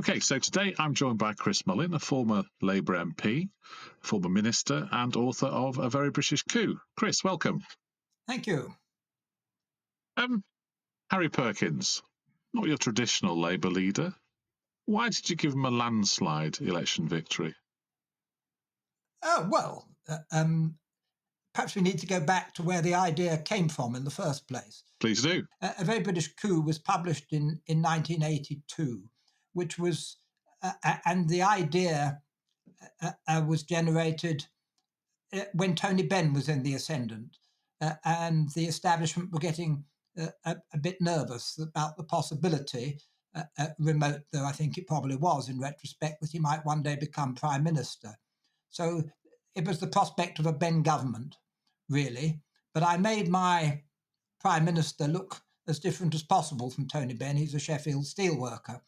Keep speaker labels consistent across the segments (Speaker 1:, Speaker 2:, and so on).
Speaker 1: Okay, so today I'm joined by Chris Mullin, a former Labour MP, former minister, and author of A Very British Coup. Chris, welcome.
Speaker 2: Thank you.
Speaker 1: Harry Perkins, not your traditional Labour leader. Why did you give him a landslide election victory?
Speaker 2: Perhaps we need to go back to where the idea came from in the first place.
Speaker 1: Please do.
Speaker 2: A Very British Coup was published in 1982, which was, and the idea was generated when Tony Benn was in the Ascendant, and the establishment were getting a bit nervous about the possibility, remote though I think it probably was in retrospect, that he might one day become Prime Minister. So it was the prospect of a Benn government, really. But I made my Prime Minister look as different as possible from Tony Benn. He's a Sheffield steelworker.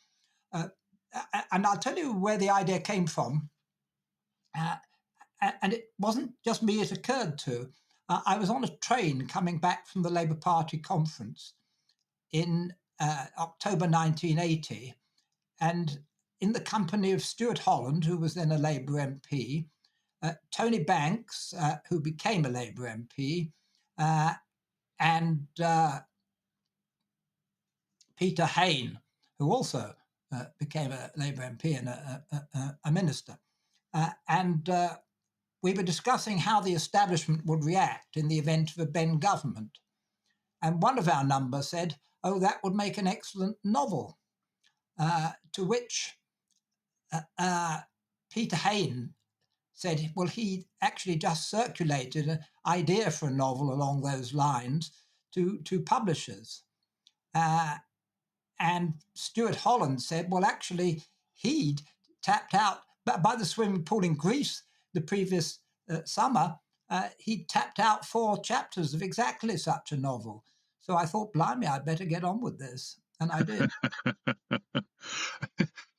Speaker 2: And I'll tell you where the idea came from. And it wasn't just me it occurred to. I was on a train coming back from the Labour Party conference in October 1980, and in the company of Stuart Holland, who was then a Labour MP, Tony Banks, who became a Labour MP, and Peter Hain, who also became a Labour MP and a minister. And we were discussing how the establishment would react in the event of a Benn government. And one of our numbers said, "Oh, that would make an excellent novel." To which Peter Hain said, well, he actually just circulated an idea for a novel along those lines to publishers. And Stuart Holland said, well, actually, he'd tapped out by the swimming pool in Greece the previous summer. He'd tapped out 4 chapters of exactly such a novel. So I thought, blimey, I'd better get on with this. And I did.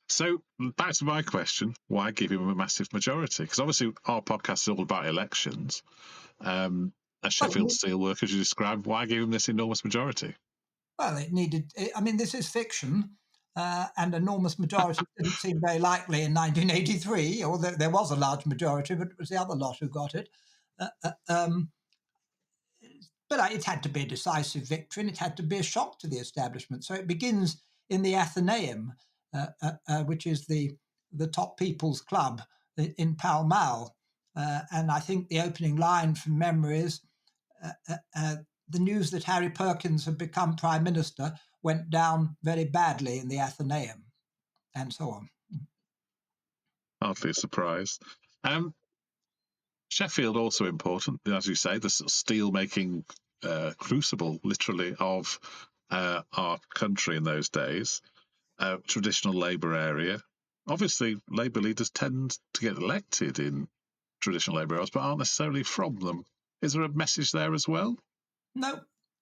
Speaker 1: So back to my question, why give him a massive majority? Because obviously our podcast is all about elections. As Sheffield steelworkers, you described, why give him this enormous majority?
Speaker 2: Well, this is fiction, and enormous majority didn't seem very likely in 1983, although there was a large majority, but it was the other lot who got it. But it had to be a decisive victory, and it had to be a shock to the establishment. So it begins in the Athenaeum, which is the top people's club in Pall Mall. And I think the opening line from memory is, the news that Harry Perkins had become Prime Minister went down very badly in the Athenaeum, and so on.
Speaker 1: Hardly a surprise. Sheffield also important, as you say, the sort of steel-making crucible, literally, of our country in those days. Traditional Labour area. Obviously, Labour leaders tend to get elected in traditional Labour areas, but aren't necessarily from them. Is there a message there as well?
Speaker 2: No.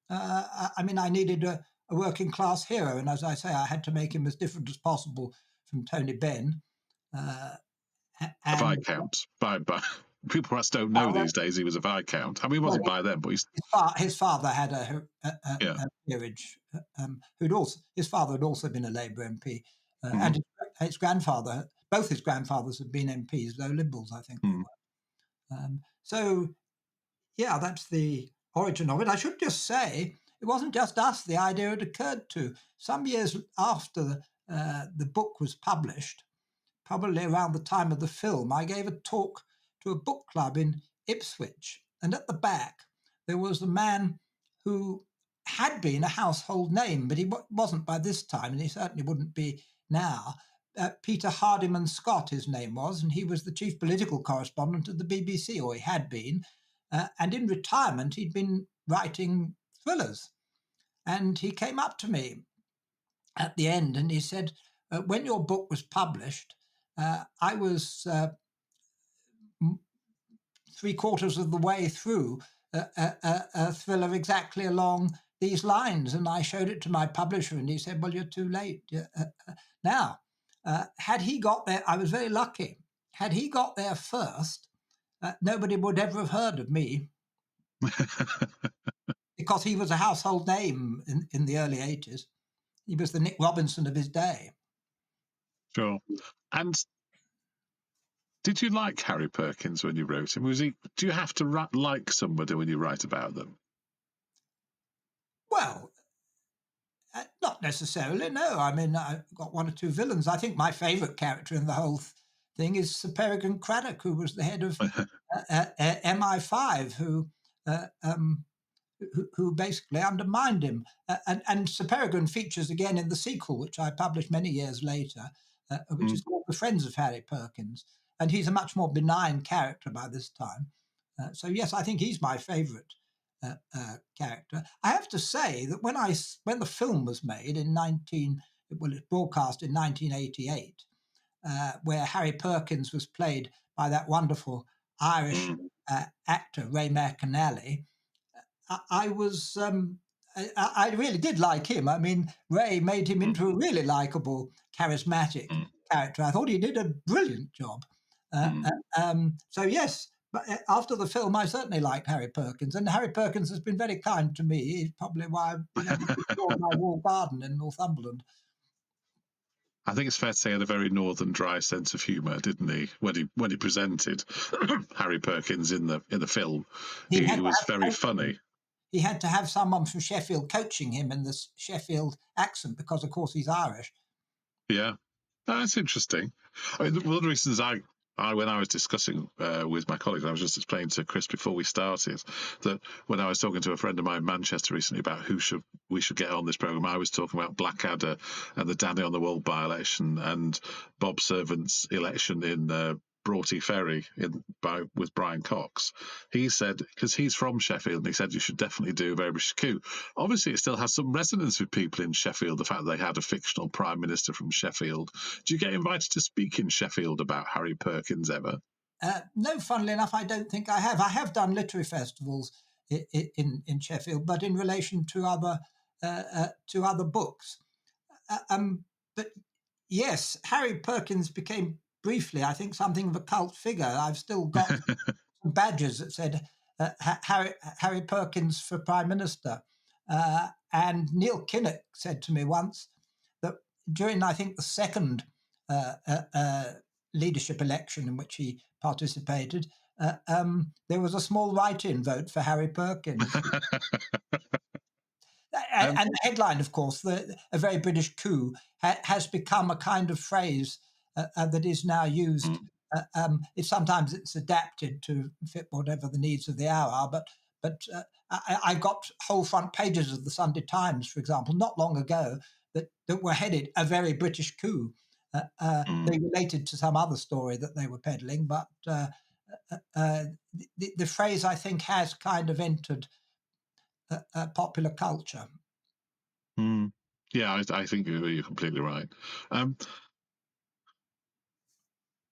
Speaker 2: I needed a working class hero, and as I say, I had to make him as different as possible from Tony Benn.
Speaker 1: A Viscount. By people perhaps don't know these days he was a Viscount. I mean, he wasn't by then, but
Speaker 2: his father had a peerage. His father had also been a Labour MP, and his grandfather. Both his grandfathers had been MPs, though Liberals, I think they were. That's the origin of it. I should just say, it wasn't just us the idea had occurred to. Some years after the book was published, probably around the time of the film, I gave a talk to a book club in Ipswich. And at the back, there was a man who had been a household name, but he wasn't by this time, and he certainly wouldn't be now. Peter Hardiman Scott, his name was, and he was the chief political correspondent of the BBC, or he had been. And in retirement, he'd been writing thrillers. And he came up to me at the end and he said, when your book was published, I was 3/4 of the way through a thriller exactly along these lines. And I showed it to my publisher and he said, well, you're too late. Now, had he got there, I was very lucky. Had he got there first, nobody would ever have heard of me because he was a household name in the early 80s. He was the Nick Robinson of his day.
Speaker 1: Sure. And did you like Harry Perkins when you wrote him? Do you have to like somebody when you write about them?
Speaker 2: Well, not necessarily, no. I mean, I've got one or two villains. I think my favourite character in the whole thing is Sir Peregrine Craddock, who was the head of MI5, uh, um, who basically undermined him. And Sir Peregrine features again in the sequel, which I published many years later, which is called The Friends of Harry Perkins. And he's a much more benign character by this time. So, yes, I think he's my favourite character. I have to say that when the film was made in it was broadcast in 1988, where Harry Perkins was played by that wonderful Irish actor Ray McAnally, I was I really did like him. I mean, Ray made him into a really likable, charismatic character. I thought he did a brilliant job. So yes, but after the film, I certainly liked Harry Perkins, and Harry Perkins has been very kind to me. He's probably why I've been able to restore my walled garden in Northumberland.
Speaker 1: I think it's fair to say he had a very northern, dry sense of humour, didn't he? When he presented Harry Perkins in the film, he was very funny.
Speaker 2: He had to have someone from Sheffield coaching him in the Sheffield accent because, of course, he's Irish.
Speaker 1: Yeah, that's interesting. I mean, one of the reasons when I was discussing with my colleagues, I was just explaining to Chris before we started that when I was talking to a friend of mine in Manchester recently about who we should get on this programme, I was talking about Blackadder and the Danny on the Wall by-election and Bob Servant's election in Broughty Ferry with Brian Cox. He said, because he's from Sheffield, and he said you should definitely do A Very British Coup. Obviously, it still has some resonance with people in Sheffield, the fact that they had a fictional prime minister from Sheffield. Do you get invited to speak in Sheffield about Harry Perkins ever?
Speaker 2: No, funnily enough, I don't think I have. I have done literary festivals in Sheffield, but in relation to other books. But yes, Harry Perkins became briefly, I think, something of a cult figure. I've still got some badges that said Harry Perkins for Prime Minister. And Neil Kinnock said to me once that during, I think, the second leadership election in which he participated, there was a small write-in vote for Harry Perkins. And the headline, of course, A Very British Coup, has become a kind of phrase that is now used. Sometimes it's adapted to fit whatever the needs of the hour are, but I got whole front pages of the Sunday Times, for example, not long ago that were headed "A Very British Coup." They related to some other story that they were peddling, but the phrase, I think, has kind of entered popular culture.
Speaker 1: Yeah, I think you're completely right.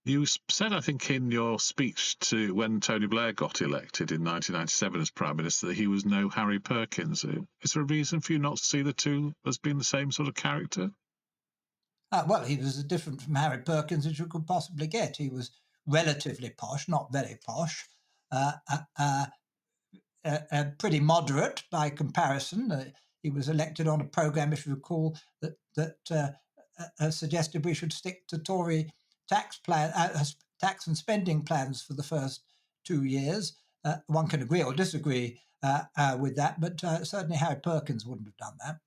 Speaker 1: You said, I think, in your speech to when Tony Blair got elected in 1997 as Prime Minister, that he was no Harry Perkins. Is there a reason for you not to see the two as being the same sort of character?
Speaker 2: Well, he was as different from Harry Perkins as you could possibly get. He was relatively posh, not very posh, pretty moderate by comparison. He was elected on a programme, if you recall, that suggested we should stick to Tory tax and spending plans for the first 2 years. One can agree or disagree with that, but certainly Harry Perkins wouldn't have done that.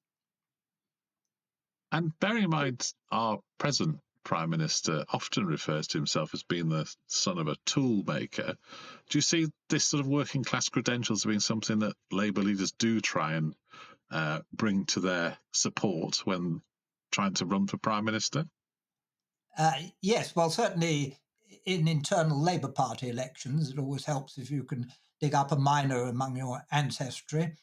Speaker 1: And bearing in mind, our present Prime Minister often refers to himself as being the son of a tool maker. Do you see this sort of working class credentials being something that Labour leaders do try and bring to their support when trying to run for Prime Minister?
Speaker 2: Yes, well, certainly in internal Labour Party elections, it always helps if you can dig up a minor among your ancestry.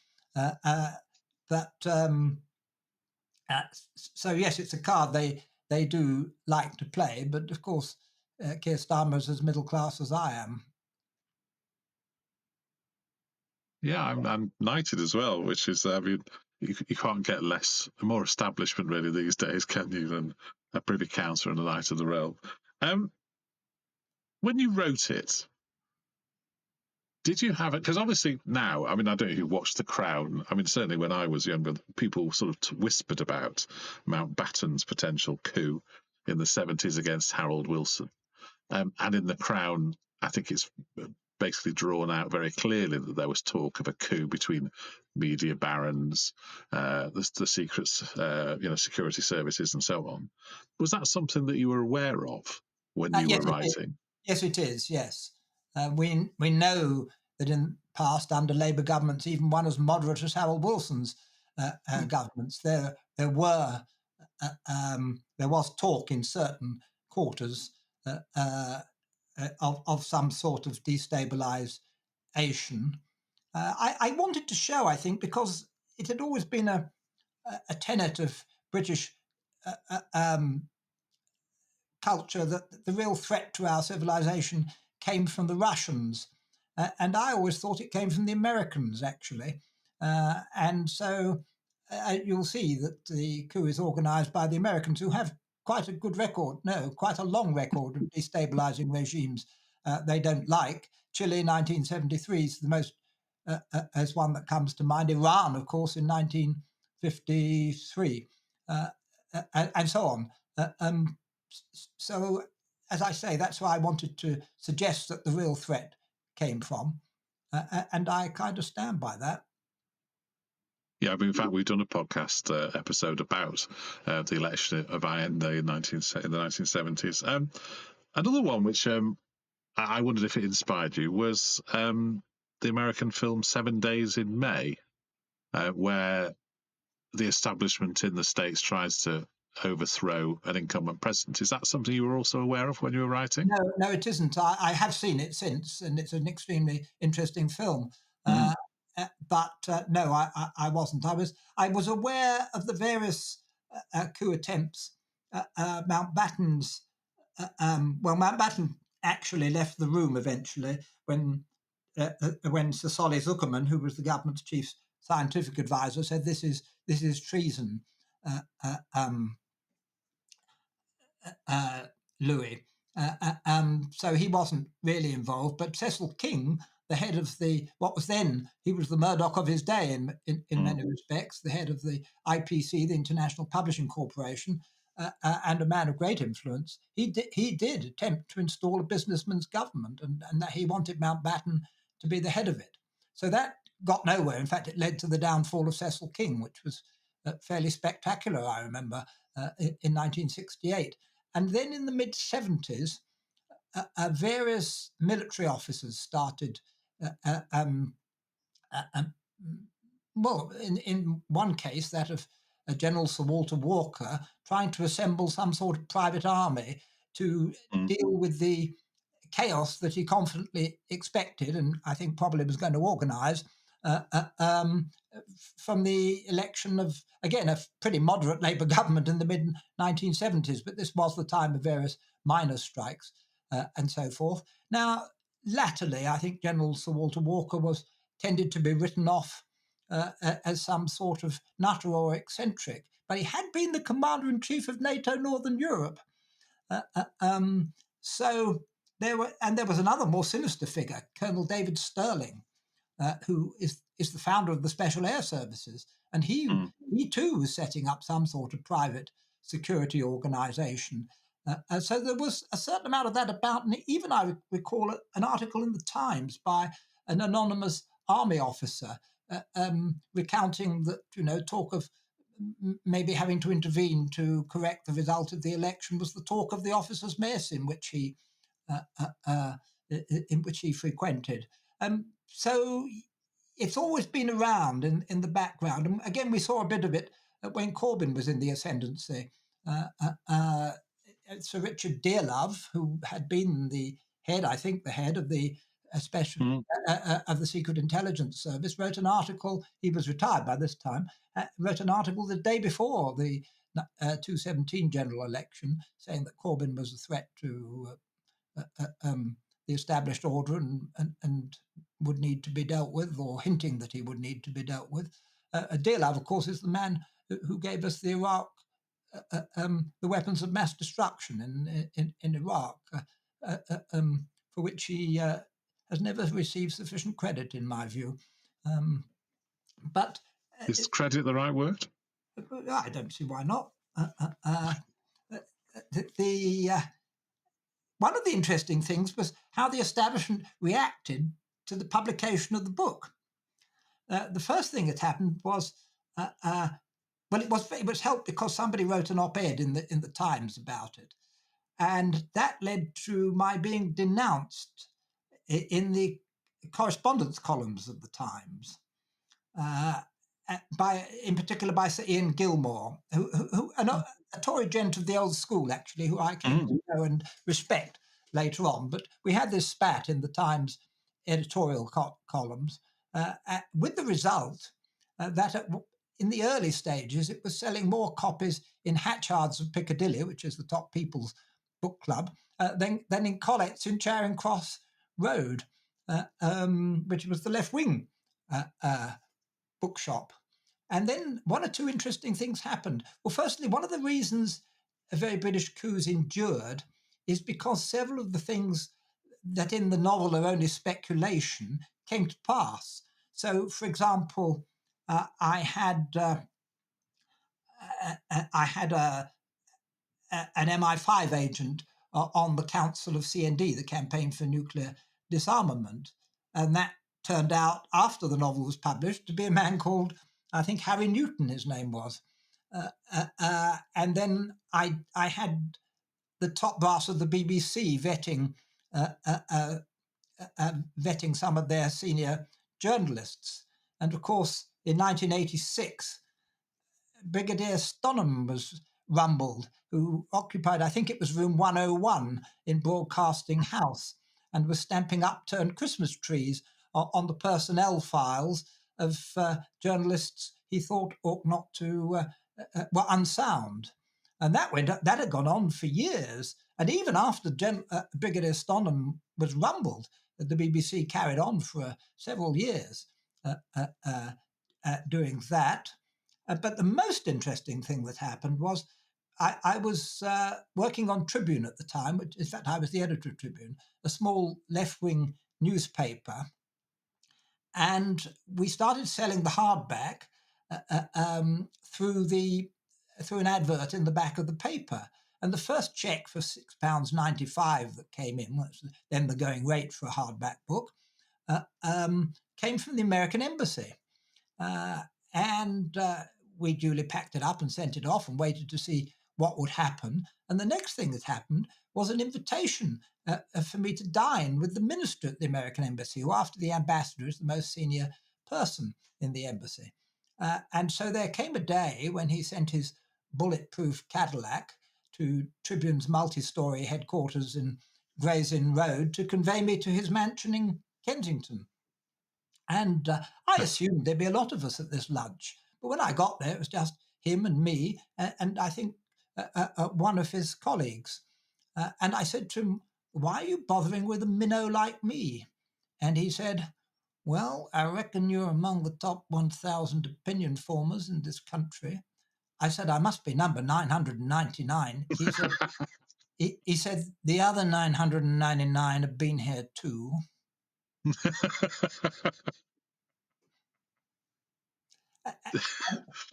Speaker 2: So yes, it's a card they do like to play, but of course, Keir Starmer's as middle class as I am.
Speaker 1: Yeah, I'm knighted as well, which is, I mean, you can't get more establishment really these days, can you, than a Privy Councillor and a Knight of the Realm. When you wrote it, did you have it? Because obviously now, I mean, I don't know if you watched The Crown. I mean, certainly when I was younger, people sort of whispered about Mountbatten's potential coup. in the 70s against Harold Wilson. And in The Crown, I think it's basically drawn out very clearly that there was talk of a coup between media barons, the secrets, security services, and so on. Was that something that you were aware of when you
Speaker 2: Yes,
Speaker 1: were writing?
Speaker 2: Yes, it is. Yes, we know that in the past, under Labour governments, even one as moderate as Harold Wilson's governments, there was talk in certain quarters of some sort of destabilisation. I wanted to show, I think, because it had always been a tenet of British culture that the real threat to our civilization came from the Russians. And I always thought it came from the Americans, actually. And so you'll see that the coup is organized by the Americans, who have quite a good record, quite a long record of destabilizing regimes they don't like. Chile, 1973, is the most, as one that comes to mind. Iran, of course, in 1953, and so on. So, as I say, that's why I wanted to suggest that the real threat came from, and I kind of stand by that.
Speaker 1: Yeah, in fact, we've done a podcast episode about the election of Allende in the 1970s. Another one which I wondered if it inspired you was the American film 7 Days in May, where the establishment in the States tries to overthrow an incumbent president. Is that something you were also aware of when you were writing?
Speaker 2: No, it isn't. I have seen it since, and it's an extremely interesting film. But no, I wasn't. I was aware of the various coup attempts. Mountbatten's Mountbatten actually left the room eventually when Sir Solly Zuckerman, who was the government's chief scientific advisor, said this is treason. Louis. So he wasn't really involved, but Cecil King, the head of what was then, he was the Murdoch of his day in many respects, the head of the IPC, the International Publishing Corporation, and a man of great influence. He did attempt to install a businessman's government, and that he wanted Mountbatten to be the head of it. So that got nowhere. In fact, it led to the downfall of Cecil King, which was fairly spectacular, I remember, in 1968. And then in the mid-70s, various military officers started, in one case, that of General Sir Walter Walker, trying to assemble some sort of private army to deal with the chaos that he confidently expected, and I think probably was going to organise, from the election of, again, a pretty moderate Labour government in the mid-1970s, but this was the time of various miners' strikes and so forth. Now, latterly, I think General Sir Walter Walker tended to be written off as some sort of nutter or eccentric, but he had been the Commander-in-Chief of NATO Northern Europe. So there was another more sinister figure, Colonel David Stirling, who is the founder of the Special Air Services, and he too was setting up some sort of private security organisation. So there was a certain amount of that about, and even I recall an article in the Times by an anonymous army officer recounting that, talk of maybe having to intervene to correct the result of the election was the talk of the officers' mess in which he frequented. So it's always been around in the background. And again, we saw a bit of it when Corbyn was in the ascendancy. Sir Richard Dearlove, who had been the head of the special of the Secret Intelligence Service, wrote an article. He was retired by this time. Wrote an article the day before the 2017 general election, saying that Corbyn was a threat to the established order and would need to be dealt with, or hinting that he would need to be dealt with. Dearlove, of course, is the man who gave us the Iraq, the weapons of mass destruction in Iraq, for which he has never received sufficient credit, in my view. But
Speaker 1: is credit the right word?
Speaker 2: I don't see why not. one of the interesting things was how the establishment reacted to the publication of the book. The first thing that happened was, it was helped because somebody wrote an op-ed in the Times about it, and that led to my being denounced in the correspondence columns of the Times, in particular by Sir Ian Gilmore, who a Tory gent of the old school, actually, who I came to know and respect later on. But we had this spat in the Times editorial columns, with the result that in the early stages it was selling more copies in Hatchard's of Piccadilly, which is the top people's book club, than in Collett's in Charing Cross Road, which was the left-wing bookshop. And then one or two interesting things happened. Well, firstly, one of the reasons A Very British Coups endured is because several of the things that in the novel are only speculation came to pass. So, for example, I had an MI5 agent on the Council of CND, the Campaign for Nuclear Disarmament, and that turned out, after the novel was published, to be a man called, I think, Harry Newton, his name was. And then I had the top brass of the BBC vetting some of their senior journalists. And of course, in 1986, Brigadier Stonham was rumbled, who occupied, I think it was room 101 in Broadcasting House, and was stamping upturned Christmas trees on the personnel files of journalists he thought ought not to, were unsound. And that had gone on for years. And even after Brigadier Stonham was rumbled, the BBC carried on for several years doing that. But the most interesting thing that happened was I was working on Tribune at the time, which, in fact, I was the editor of Tribune, a small left-wing newspaper. And we started selling the hardback through an advert in the back of the paper. And the first cheque for £6.95 that came in, which was then the going rate for a hardback book, came from the American Embassy. And we duly packed it up and sent it off and waited to see what would happen. And the next thing that happened was an invitation for me to dine with the minister at the American Embassy, who, after the ambassador, is the most senior person in the embassy. And so there came a day when he sent his bulletproof Cadillac to Tribune's multi-story headquarters in Gray's Inn Road to convey me to his mansion in Kensington. And I assumed there'd be a lot of us at this lunch. But when I got there, it was just him and me, and I think one of his colleagues. And I said to him, "Why are you bothering with a minnow like me?" And he said, "Well, I reckon you're among the top 1,000 opinion formers in this country." I said, "I must be number 999. He said, "The other 999 have been here too."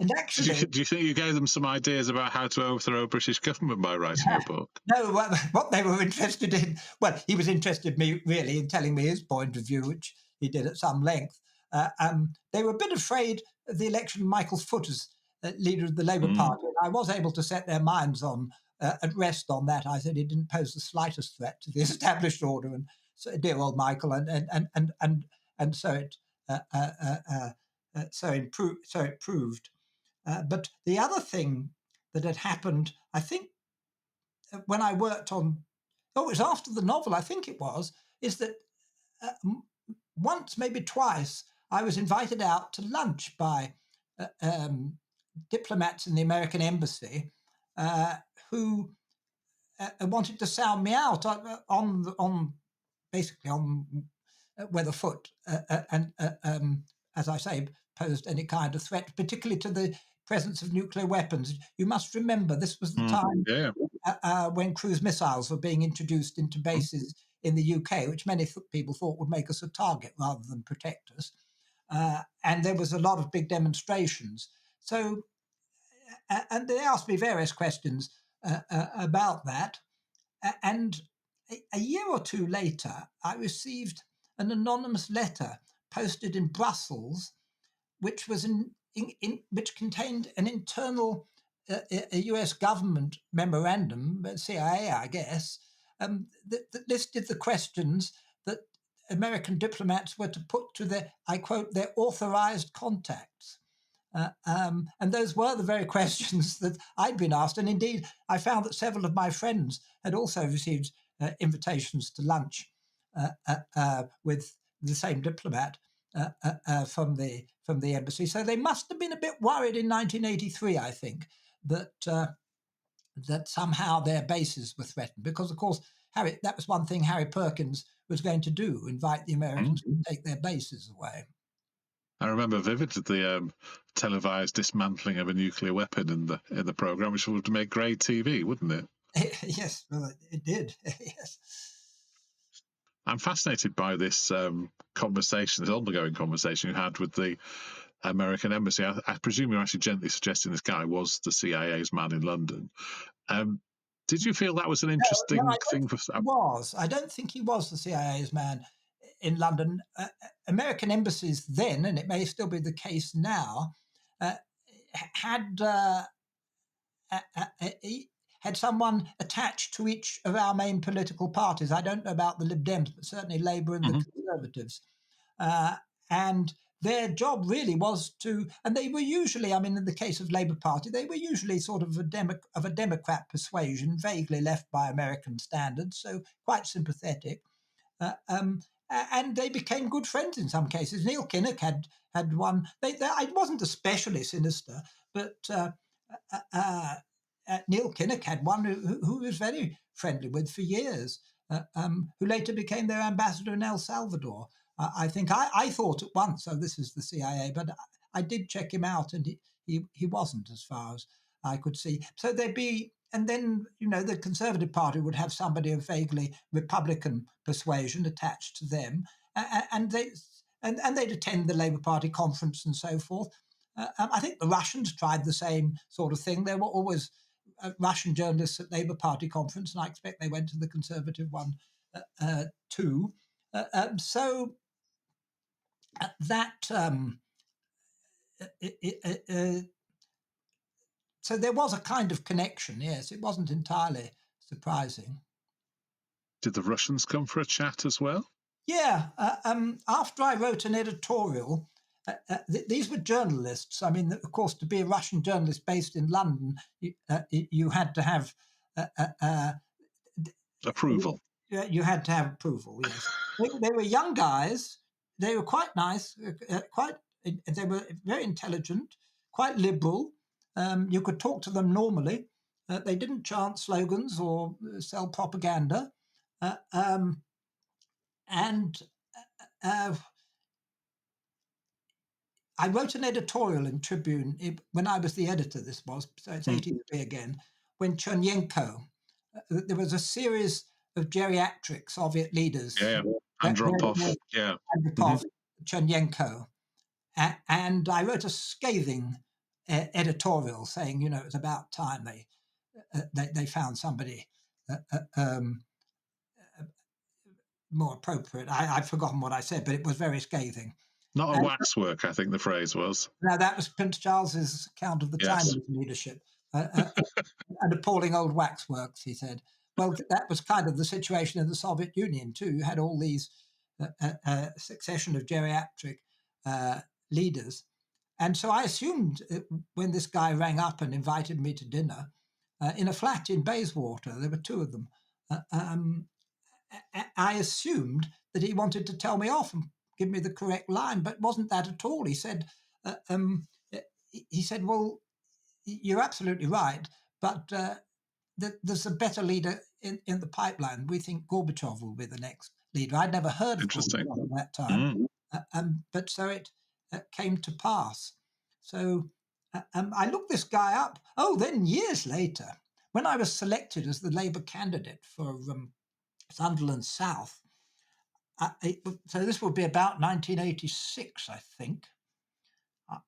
Speaker 2: And actually,
Speaker 1: do you think you gave them some ideas about how to overthrow a British government by writing a book?
Speaker 2: No, what they were interested in, well, he was interested really in telling me his point of view, which he did at some length. They were a bit afraid of the election of Michael Foot as leader of the Labour Party. I was able to set their minds at rest on that. I said he didn't pose the slightest threat to the established order, and so, dear old Michael, and so it proved. But the other thing that had happened, I think, when I worked on, it was after the novel, I think it was, is that once, maybe twice, I was invited out to lunch by diplomats in the American Embassy who wanted to sound me out on whether Foot and as I say, posed any kind of threat, particularly to the presence of nuclear weapons. You must remember this was the time when cruise missiles were being introduced into bases in the UK, which many people thought would make us a target rather than protect us. And there was a lot of big demonstrations. So, and they asked me various questions about that. And a year or two later, I received an anonymous letter posted in Brussels, which was which contained an internal a US government memorandum, CIA, I guess, that listed the questions that American diplomats were to put to their, I quote, their authorized contacts. And those were the very questions that I'd been asked. And indeed, I found that several of my friends had also received invitations to lunch with the same diplomat from the embassy. So they must have been a bit worried in 1983, I think, that that somehow their bases were threatened. Because, of course, that was one thing Harry Perkins was going to do, invite the Americans to take their bases away.
Speaker 1: I remember vividly the televised dismantling of a nuclear weapon in the program, which would make great TV, wouldn't it?
Speaker 2: Yes, well, it did. Yes.
Speaker 1: I'm fascinated by this conversation, this ongoing conversation you had with the American embassy. I presume you're actually gently suggesting this guy was the CIA's man in London. Did you feel that was an interesting thing?
Speaker 2: I don't think he was the CIA's man in London. American embassies then, and it may still be the case now, had someone attached to each of our main political parties. I don't know about the Lib Dems, but certainly Labour and the Conservatives. And their job really was to, and they were usually, I mean, in the case of Labour Party, they were usually sort of a Democrat persuasion, vaguely left by American standards, so quite sympathetic. And they became good friends in some cases. Neil Kinnock had one. It wasn't especially sinister, but Neil Kinnock had one who was very friendly with for years, who later became their ambassador in El Salvador. I think I thought at once, oh, this is the CIA, but I did check him out, and he wasn't, as far as I could see. So there'd be, and then the Conservative Party would have somebody of vaguely Republican persuasion attached to them, and they'd attend the Labour Party conference and so forth. I think the Russians tried the same sort of thing. There were always Russian journalists at Labour Party conference, and I expect they went to the Conservative one too. So so there was a kind of connection. Yes, it wasn't entirely surprising.
Speaker 1: Did the Russians come for a chat as well?
Speaker 2: Yeah. After I wrote an editorial, these were journalists. I mean, of course, to be a Russian journalist based in London, you had to have
Speaker 1: approval.
Speaker 2: You had to have approval. Yes, they were young guys. They were quite nice. They were very intelligent, quite liberal. You could talk to them normally. They didn't chant slogans or sell propaganda. I wrote an editorial in Tribune when I was the editor, this was, so it's 83 again, when Chernenko, there was a series of geriatric Soviet leaders.
Speaker 1: Yeah. Andropov. Yeah.
Speaker 2: Andropov, Chernenko. And I wrote a scathing editorial saying, it's about time they found somebody more appropriate. I've forgotten what I said, but it was very scathing.
Speaker 1: Not a waxwork, I think the phrase was.
Speaker 2: No, that was Prince Charles's account of the Chinese leadership. An appalling old waxworks, he said. Well, that was kind of the situation in the Soviet Union, too. You had all these succession of geriatric leaders. And so I assumed when this guy rang up and invited me to dinner in a flat in Bayswater, there were two of them, I assumed that he wanted to tell me off and give me the correct line, but wasn't that at all. He said, well, you're absolutely right, but there's a better leader in the pipeline. We think Gorbachev will be the next leader. I'd never heard of Gorbachev at that time, but so it came to pass. So I looked this guy up. Oh, then years later, when I was selected as the Labour candidate for Sunderland South, so this would be about 1986, I think.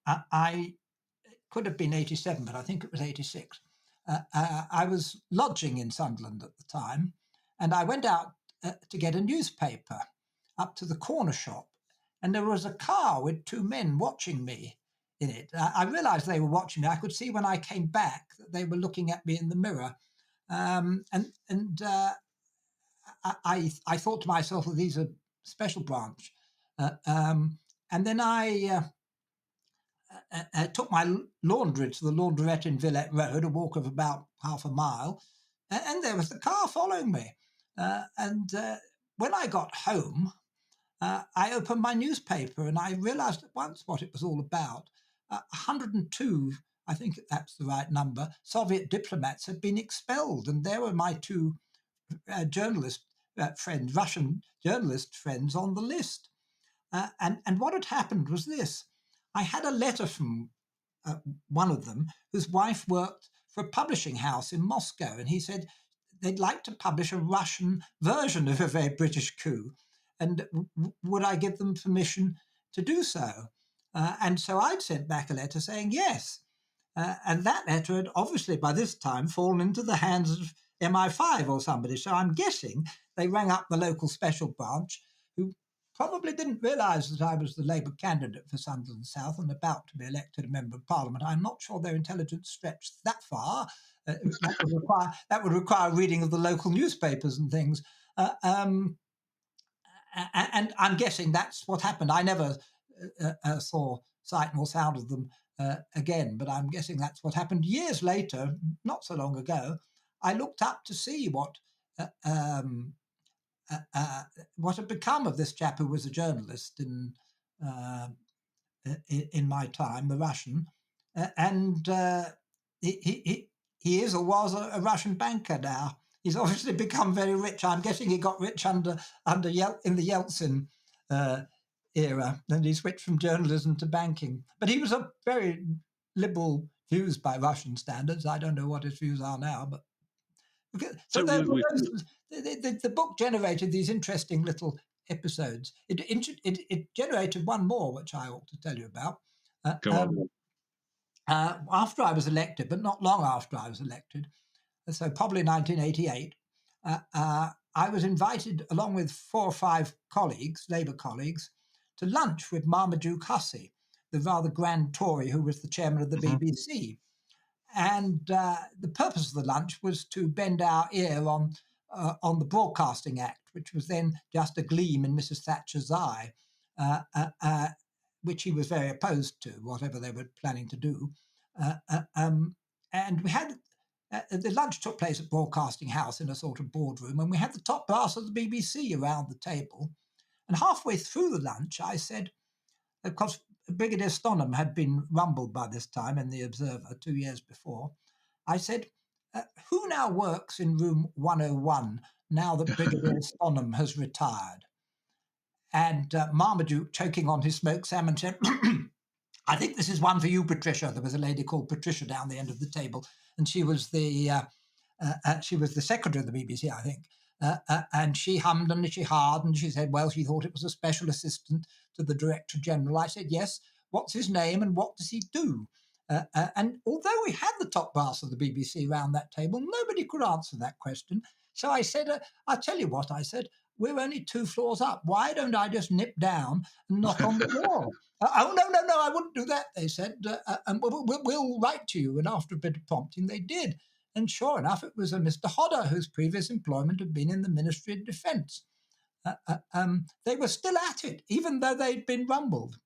Speaker 2: I could have been 87, but I think it was 86. I was lodging in Sunderland at the time, and I went out to get a newspaper up to the corner shop, and there was a car with two men watching me in it. I realized they were watching me. I could see when I came back that they were looking at me in the mirror. I thought to myself, well, these are special branch. And then I took my laundry to the laundrette in Villette Road, a walk of about half a mile, and there was the car following me. When I got home, I opened my newspaper and I realized at once what it was all about. 102, I think that's the right number, Soviet diplomats had been expelled, and there were my two journalist friends, Russian journalist friends on the list. And what had happened was this. I had a letter from one of them whose wife worked for a publishing house in Moscow, and he said they'd like to publish a Russian version of A Very British Coup, and would I give them permission to do so? And so I'd sent back a letter saying yes. And that letter had obviously by this time fallen into the hands of MI5 or somebody. So I'm guessing they rang up the local special branch, who probably didn't realise that I was the Labour candidate for Sunderland South and about to be elected a Member of Parliament. I'm not sure their intelligence stretched that far. That would require reading of the local newspapers and things. And I'm guessing that's what happened. I never saw sight nor sound of them again, but I'm guessing that's what happened. Years later, not so long ago, I looked up to see what had become of this chap who was a journalist in my time, the Russian, and he is or was a Russian banker now. He's obviously become very rich. I'm guessing he got rich in the Yeltsin era, and he switched from journalism to banking. But he was a very liberal views by Russian standards. I don't know what his views are now, but the book generated these interesting little episodes. It generated one more, which I ought to tell you about.
Speaker 1: Go on.
Speaker 2: After I was elected, but not long after I was elected, so probably 1988, I was invited, along with 4 or 5 colleagues, Labour colleagues, to lunch with Marmaduke Hussey, the rather grand Tory who was the chairman of the BBC. And the purpose of the lunch was to bend our ear on the Broadcasting Act, which was then just a gleam in Mrs. Thatcher's eye, which he was very opposed to, whatever they were planning to do. And we had the lunch took place at Broadcasting House in a sort of boardroom, and we had the top brass of the BBC around the table. And halfway through the lunch, I said, because Brigadier Stonham had been rumbled by this time in the Observer 2 years before, I said, who now works in room 101 now that Brigadier Stonham has retired? And Marmaduke, choking on his smoked salmon, said, I think this is one for you, Patricia. There was a lady called Patricia down the end of the table, and she was the secretary of the BBC, I think. And she hummed and she hawed, and she said, well, she thought it was a special assistant to the Director General. I said, yes, what's his name and what does he do? And although we had the top brass of the BBC around that table, nobody could answer that question. So I said, I'll tell you what, I said, we're only 2 floors up. Why don't I just nip down and knock on the door? Oh, no, I wouldn't do that, they said. And we'll write to you. And after a bit of prompting, they did. And sure enough, it was a Mr. Hodder, whose previous employment had been in the Ministry of Defence. They were still at it, even though they'd been rumbled.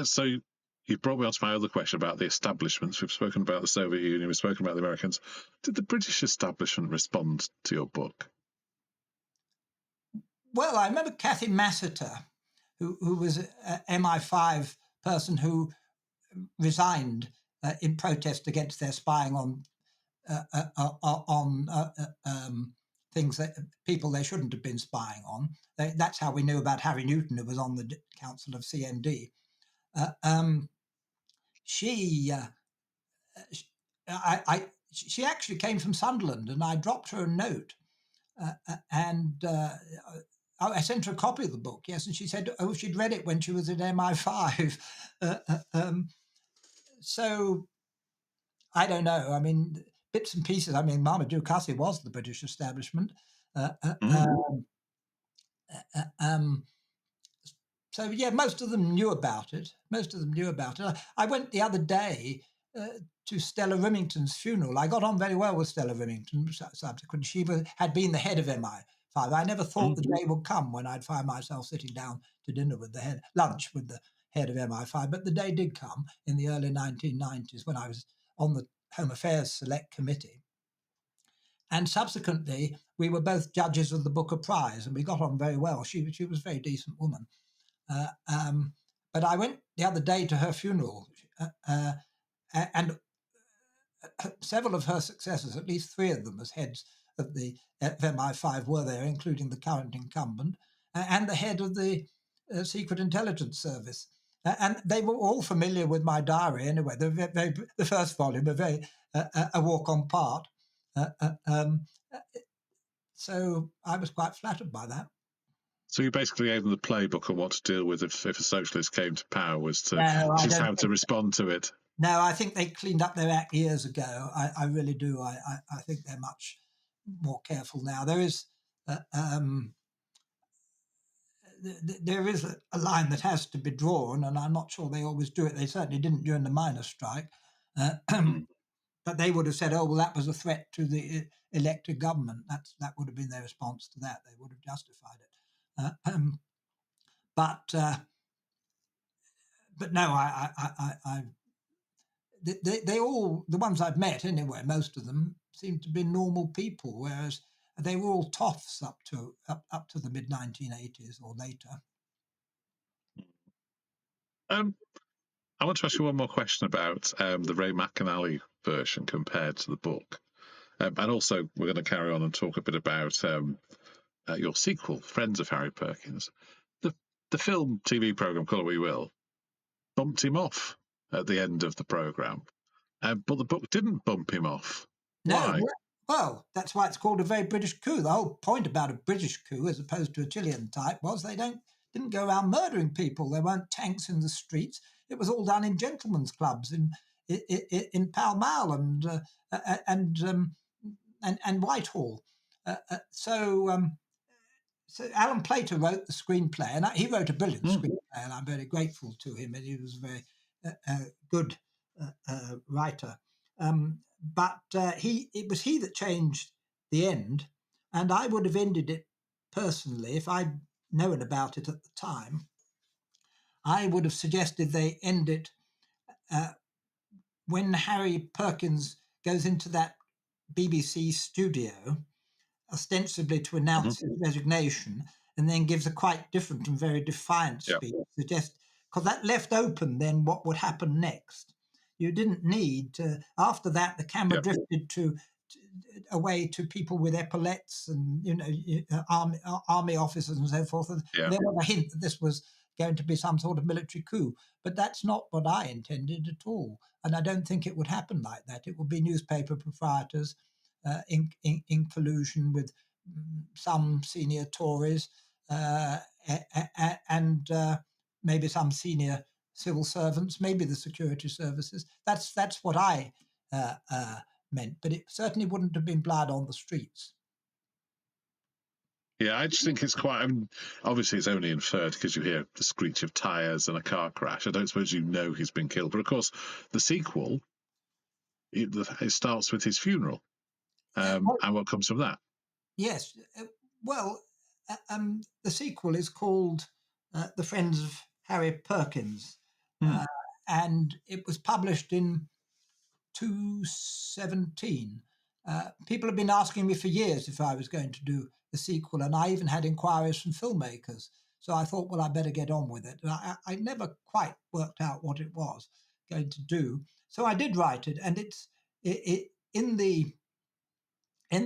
Speaker 1: So you brought me on to my other question about the establishments. We've spoken about the Soviet Union, we've spoken about the Americans. Did the British establishment respond to your book?
Speaker 2: Well, I remember Cathy Massiter, who was an MI5 person who resigned in protest against their spying on things that people they shouldn't have been spying on. That's how we knew about Harry Newton, who was on the council of CND. She actually came from Sunderland, and I dropped her a note, and I sent her a copy of the book. Yes, and she said, "Oh, she'd read it when she was at MI5." So I don't know. I mean, bits and pieces. I mean, Marmaduke Hussey was the British establishment. Uh, uh,
Speaker 1: Mm.
Speaker 2: um, um, so yeah, most of them knew about it. Most of them knew about it. I went the other day to Stella Rimington's funeral. I got on very well with Stella Rimington subsequently. She had been the head of MI5. I never thought the day would come when I'd find myself sitting down to dinner with the head, lunch with the head of MI5, but the day did come in the early 1990s when I was on the Home Affairs Select Committee. And subsequently, we were both judges of the Booker Prize, and we got on very well. She was a very decent woman. But I went the other day to her funeral, and several of her successors, at least three of them as heads of the MI5 were there, including the current incumbent and the head of the Secret Intelligence Service. And they were all familiar with my diary anyway. The first volume, a walk on part. So I was quite flattered by that.
Speaker 1: So you basically gave them the playbook on what to deal with if a socialist came to power, was to just how to respond to it.
Speaker 2: No, I think they cleaned up their act years ago. I really do. I think they're much more careful now. There is a line that has to be drawn, and I'm not sure they always do it. They certainly didn't during the miners' strike. But they would have said, "Oh, well, that was a threat to the elected government." That would have been their response to that. They would have justified it. But no, they all, the ones I've met anyway, most of them seem to be normal people, whereas they were all toffs up to the mid 1980s or later.
Speaker 1: I want to ask you one more question about the Ray McAnally version compared to the book. And also, we're going to carry on and talk a bit about your sequel, Friends of Harry Perkins. The film TV programme, call it what you will, bumped him off at the end of the programme. But the book didn't bump him off. Why?
Speaker 2: No, well, that's why it's called A Very British Coup. The whole point about a British coup, as opposed to a Chilean type, was they didn't go around murdering people. There weren't tanks in the streets. It was all done in gentlemen's clubs in Pall Mall and Whitehall. So Alan Plater wrote the screenplay, and he wrote a brilliant screenplay, and I'm very grateful to him. And he was a very good writer. But it was he that changed the end, and I would have ended it personally if I'd known about it at the time. I would have suggested they end it when Harry Perkins goes into that BBC studio, ostensibly to announce his resignation, and then gives a quite different and very defiant speech, because that left open then what would happen next. You didn't need to. After that, the camera drifted away to people with epaulets and army officers and so forth. And there was a hint that this was going to be some sort of military coup, but that's not what I intended at all. And I don't think it would happen like that. It would be newspaper proprietors in collusion with some senior Tories and maybe some senior civil servants, maybe the security services. That's what I meant, but it certainly wouldn't have been blood on the streets.
Speaker 1: Yeah, I just think it's quite. I mean, obviously, it's only inferred because you hear the screech of tyres and a car crash. I don't suppose you know he's been killed, but of course, the sequel it starts with his funeral, and what comes from that?
Speaker 2: Yes, well, the sequel is called "The Friends of Harry Perkins," and it was published in 2017. People have been asking me for years if I was going to do the sequel, and I even had inquiries from filmmakers. So I thought, well, I better get on with it. And I never quite worked out what it was going to do. So I did write it, and it's in the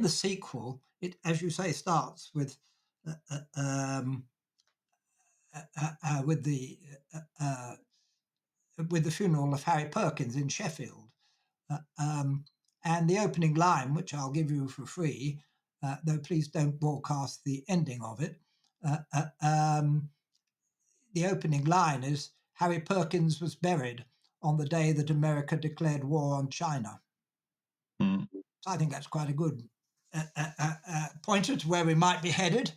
Speaker 2: sequel. It, as you say, starts with the funeral of Harry Perkins in Sheffield. And the opening line, which I'll give you for free, though please don't broadcast the ending of it. The opening line is, Harry Perkins was buried on the day that America declared war on China. I think that's quite a good pointer to where we might be headed.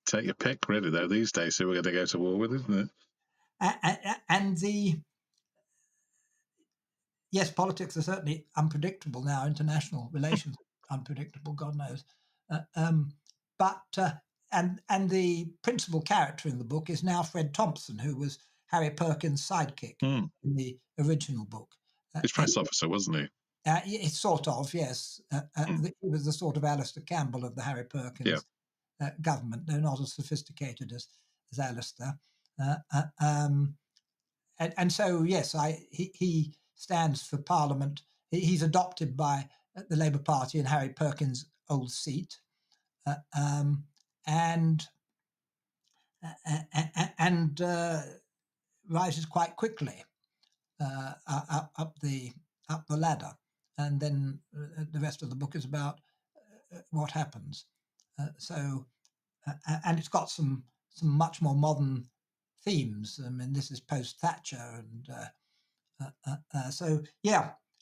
Speaker 1: Take your pick, really, though, these days, who we're going to go to war with, isn't it?
Speaker 2: And yes, politics are certainly unpredictable now. International relations unpredictable, God knows. And the principal character in the book is now Fred Thompson, who was Harry Perkins' sidekick in the original book.
Speaker 1: He's press officer, wasn't he?
Speaker 2: It's sort of, yes. He was the sort of Alistair Campbell of the Harry Perkins government, though not as sophisticated as Alistair. And so, yes, he stands for Parliament. He's adopted by the Labour Party in Harry Perkins' old seat, and rises quite quickly up the ladder. And then the rest of the book is about what happens. And it's got some much more modern themes. I mean, this is post-Thatcher, and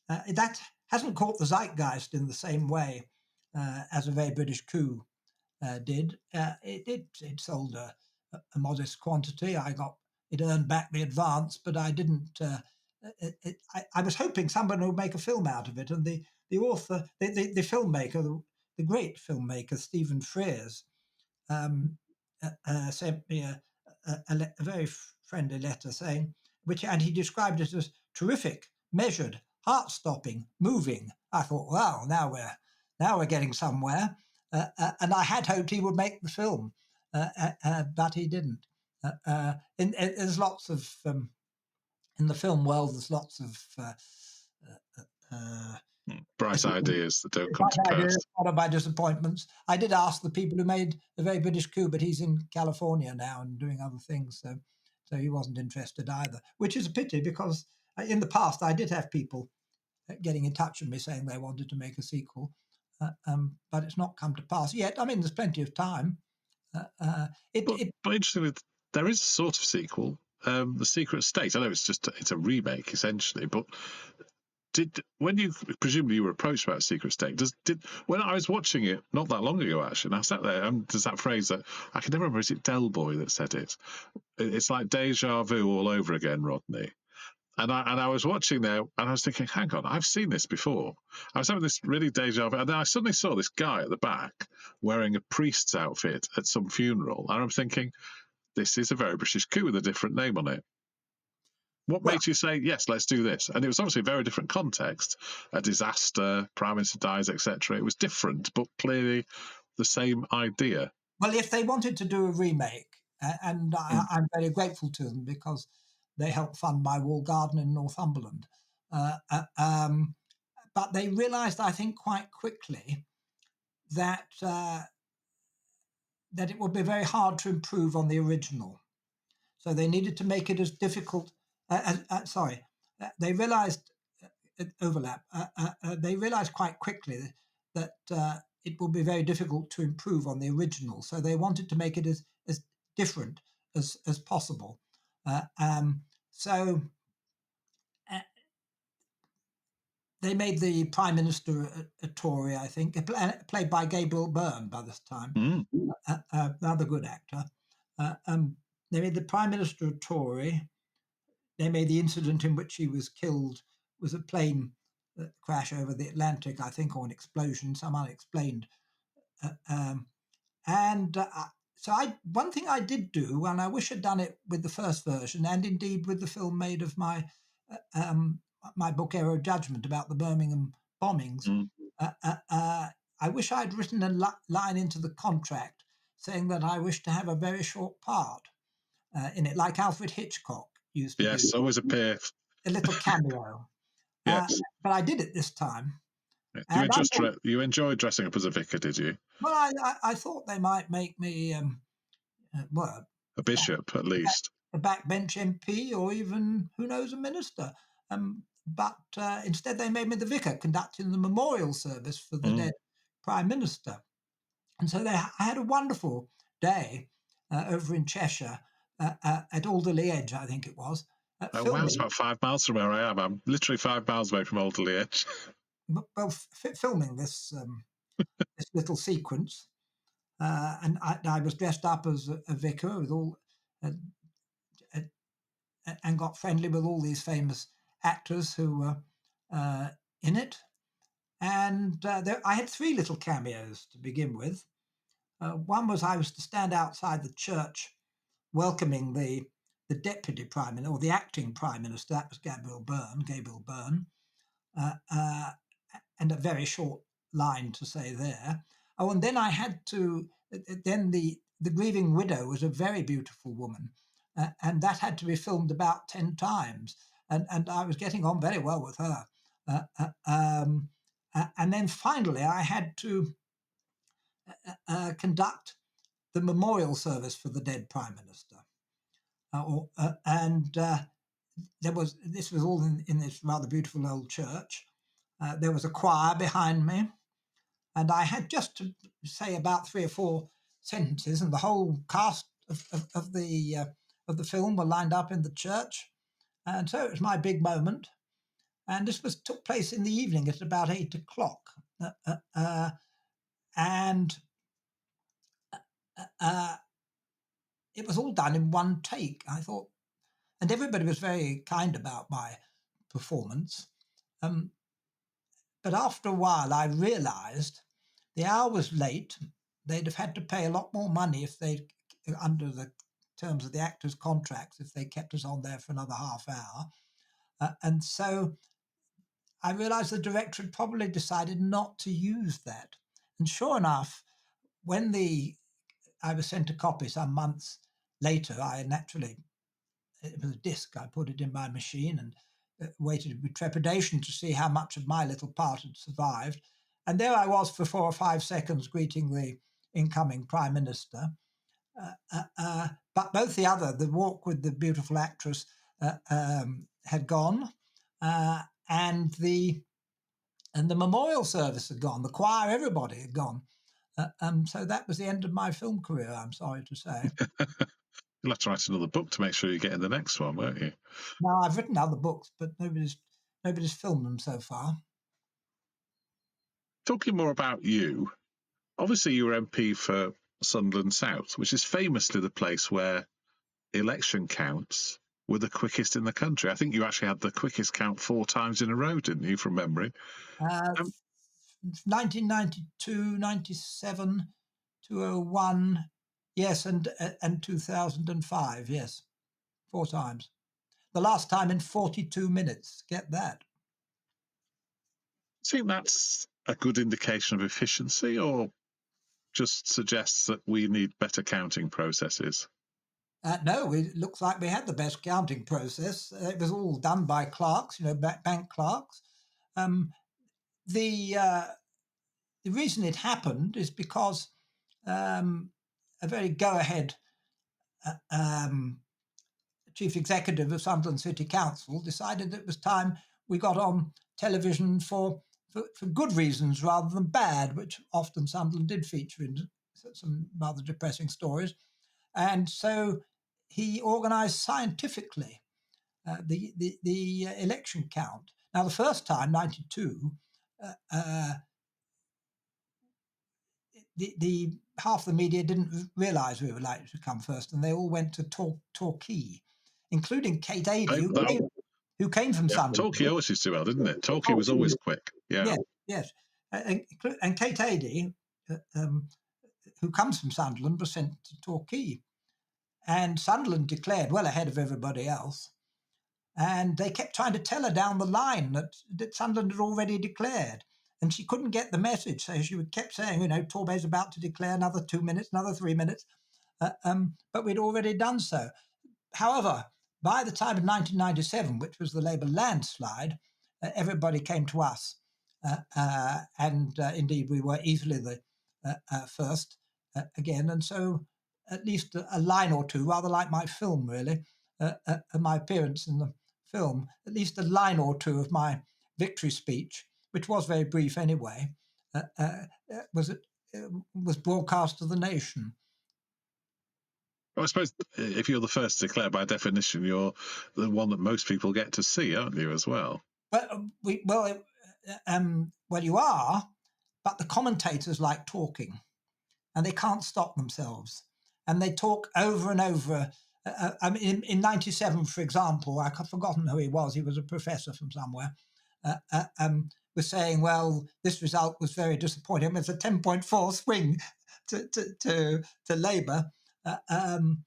Speaker 2: that hasn't caught the zeitgeist in the same way as A Very British Coup did. It sold a modest quantity. It earned back the advance, but I didn't. I was hoping someone would make a film out of it, and the author, the filmmaker, the great filmmaker Stephen Frears, sent me a very friendly letter saying, and he described it as terrific, measured, heart-stopping, moving. I thought, wow, now we're getting somewhere, and I had hoped he would make the film, but he didn't. There's lots of in the film world. There's lots of
Speaker 1: bright ideas that don't come to pass.
Speaker 2: Followed by disappointments. I did ask the people who made A Very British Coup, but he's in California now and doing other things, so he wasn't interested either, which is a pity, because in the past I did have people getting in touch with me saying they wanted to make a sequel, but it's not come to pass yet. I mean, there's plenty of time.
Speaker 1: But interestingly, there is a sort of sequel, The Secret State. I know it's a remake essentially, but presumably you were approached about Secret State, when I was watching it not that long ago actually, and I sat there, and there's that phrase that I can never remember, is it Del Boy that said it? It's like deja vu all over again, Rodney. And I was watching there, and I was thinking, hang on, I've seen this before. I was having this really deja vu, and then I suddenly saw this guy at the back wearing a priest's outfit at some funeral, and I'm thinking, this is A Very British Coup with a different name on it. What made you say, yes, let's do this? And it was obviously a very different context, a disaster, Prime Minister dies, etc. It was different, but clearly the same idea.
Speaker 2: Well, if they wanted to do a remake, and I'm very grateful to them because they helped fund my wall garden in Northumberland, but they realised, I think, quite quickly that it would be very hard to improve on the original. So they needed to make it as difficult. They realised overlap. They realised quite quickly that it would be very difficult to improve on the original. So they wanted to make it as different as possible. So they made the Prime Minister a Tory, I think, played by Gabriel Byrne by this time, another good actor. They made the Prime Minister a Tory. They made the incident in which he was killed was a plane crash over the Atlantic, I think, or an explosion, some unexplained. So one thing I did do, and I wish I'd done it with the first version, and indeed with the film made of my book Error of Judgment about the Birmingham bombings, I wish I'd written a line into the contract saying that I wish to have a very short part in it, like Alfred Hitchcock used to do.
Speaker 1: Yes, always appear.
Speaker 2: A little cameo.
Speaker 1: Yes.
Speaker 2: But I did it this time.
Speaker 1: You enjoyed dressing up as a vicar, did you?
Speaker 2: Well, I thought they might make me
Speaker 1: a bishop, at least.
Speaker 2: A backbench MP, or even, who knows, a minister. But instead they made me the vicar, conducting the memorial service for the dead Prime Minister. And so I had a wonderful day over in Cheshire, at Alderley Edge, I think it was.
Speaker 1: Wow, it's about 5 miles from where I am. I'm literally 5 miles away from Alderley Edge.
Speaker 2: filming this this little sequence, and I was dressed up as a vicar with all, and got friendly with all these famous actors who were in it. And I had three little cameos to begin with. One was I was to stand outside the church welcoming the deputy prime minister, or the acting prime minister. That was Gabriel Byrne, and a very short line to say there. Oh, and then I had to. Then the grieving widow was a very beautiful woman, and that had to be filmed about 10 times. And I was getting on very well with her. And then finally, I had to conduct the memorial service for the dead prime minister. This was all in this rather beautiful old church. There was a choir behind me, and I had just to say about 3 or 4 sentences, and the whole cast of the film were lined up in the church, and so it was my big moment. And this took place in the evening at about 8 o'clock, and it was all done in one take. I thought, and everybody was very kind about my performance. But after a while, I realised the hour was late. They'd have had to pay a lot more money if they, under the terms of the actors' contracts, if they kept us on there for another half hour. And so I realised the director had probably decided not to use that. And sure enough, when I was sent a copy some months later, it was a disc, I put it in my machine and waited with trepidation to see how much of my little part had survived. And there I was for 4 or 5 seconds greeting the incoming prime minister. But both the walk with the beautiful actress had gone, and the memorial service had gone. The choir, everybody had gone. So that was the end of my film career, I'm sorry to say.
Speaker 1: You'll have to write another book to make sure you get in the next one, won't you?
Speaker 2: No, I've written other books, but nobody's filmed them so far.
Speaker 1: Talking more about you, obviously you were MP for Sunderland South, which is famously the place where election counts were the quickest in the country. I think you actually had the quickest count 4 times in a row, didn't you, from memory?
Speaker 2: 1992, 97, 201, yes, and 2005, yes, 4 times. The last time in 42 minutes. Get that.
Speaker 1: Do you think that's a good indication of efficiency, or just suggests that we need better counting processes?
Speaker 2: No, it looks like we had the best counting process. It was all done by clerks, bank clerks. The reason it happened is because a very go-ahead chief executive of Sunderland City Council decided it was time we got on television for good reasons rather than bad, which often Sunderland did feature in some rather depressing stories. And so he organised scientifically the election count. Now, the first time, 92, the half the media didn't realise we were likely to come first, and they all went to Torquay, including Kate Adie, who came from Sunderland.
Speaker 1: Torquay always used to do well, didn't it? Torquay was always quick. Yeah.
Speaker 2: Yes. And Kate Adie, who comes from Sunderland, was sent to Torquay. And Sunderland declared well ahead of everybody else. And they kept trying to tell her down the line that Sunderland had already declared. And she couldn't get the message. So she kept saying, Torbay's about to declare, another 2 minutes, another 3 minutes. But we'd already done so. However, by the time of 1997, which was the Labour landslide, everybody came to us. And indeed, we were easily the first again. And so at least a line or two, rather like my film, really, my appearance in the film, at least a line or two of my victory speech, which was very brief anyway, was broadcast to the nation.
Speaker 1: Well, I suppose if you're the first to declare, by definition, you're the one that most people get to see, aren't you, as well?
Speaker 2: Well, well, you are, but the commentators like talking, and they can't stop themselves, and they talk over and over. I mean, in '97, for example, I've forgotten who he was. He was a professor from somewhere. Was saying, well, this result was very disappointing. It's a 10.4 swing to Labour.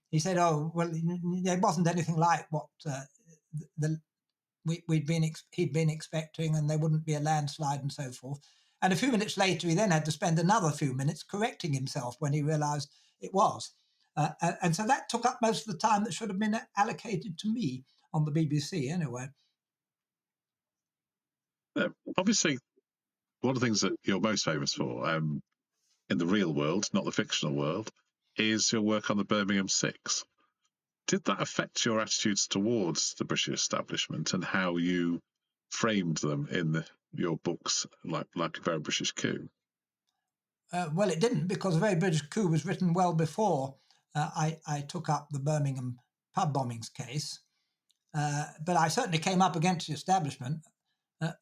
Speaker 2: He said, oh, well, there wasn't anything like what he'd been expecting, and there wouldn't be a landslide and so forth. And a few minutes later, he then had to spend another few minutes correcting himself when he realised it was. And so that took up most of the time that should have been allocated to me on the BBC anyway.
Speaker 1: Obviously, one of the things that you're most famous for in the real world, not the fictional world, is your work on the Birmingham Six. Did that affect your attitudes towards the British establishment and how you framed them in your books, like A Very British Coup?
Speaker 2: Well, it didn't, because A Very British Coup was written well before I took up the Birmingham pub bombings case. But I certainly came up against the establishment.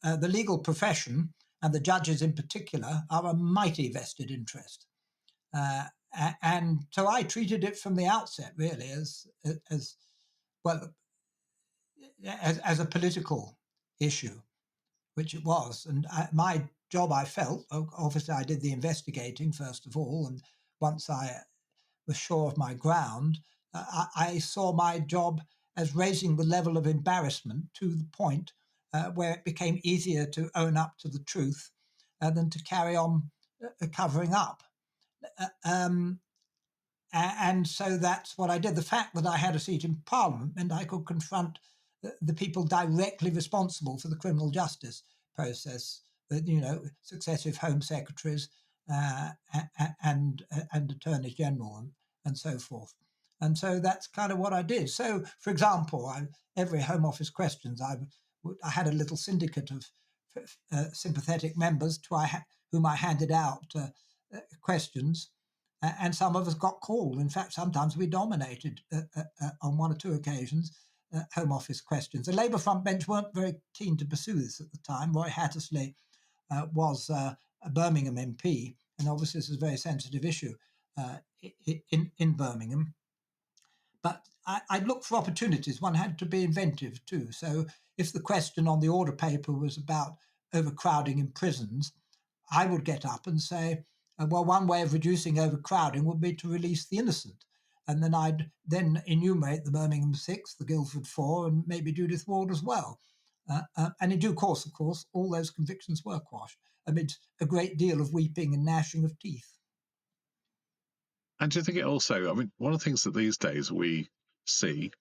Speaker 2: The legal profession, and the judges in particular, are a mighty vested interest. And so I treated it from the outset, really, as well, as a political issue, which it was. And my job, I felt, obviously I did the investigating first of all, and once I was sure of my ground, I saw my job as raising the level of embarrassment to the point where it became easier to own up to the truth than to carry on covering up. And so that's what I did. The fact that I had a seat in Parliament meant I could confront the people directly responsible for the criminal justice process, successive Home Secretaries and Attorneys General and so forth. And so that's kind of what I did. So, for example, every Home Office questions, I had a little syndicate of sympathetic members whom I handed out questions, and some of us got called. In fact, sometimes we dominated on one or two occasions Home Office questions. The Labour front bench weren't very keen to pursue this at the time. Roy Hattersley was a Birmingham MP, and obviously this is a very sensitive issue in Birmingham. But I'd look for opportunities. One had to be inventive too. So if the question on the order paper was about overcrowding in prisons, I would get up and say, well, one way of reducing overcrowding would be to release the innocent. And then I'd then enumerate the Birmingham Six, the Guildford Four, and maybe Judith Ward as well. And in due course, of course, all those convictions were quashed amid a great deal of weeping and gnashing of teeth.
Speaker 1: And do you think it also, I mean, one of the things that these days we see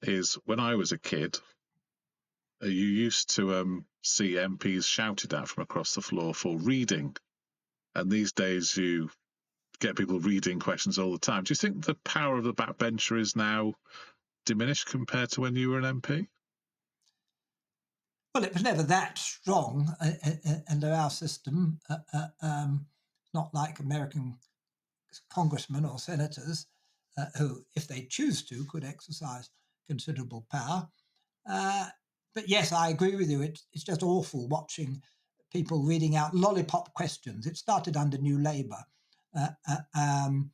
Speaker 1: is when I was a kid, you used to see MPs shouted at from across the floor for reading. And these days you get people reading questions all the time. Do you think the power of the backbencher is now diminished compared to when you were an MP?
Speaker 2: Well, it was never that strong under our system. Not like American congressmen or senators who, if they choose to, could exercise considerable power. But yes, I agree with you. It's just awful watching people reading out lollipop questions. It started under New Labour, and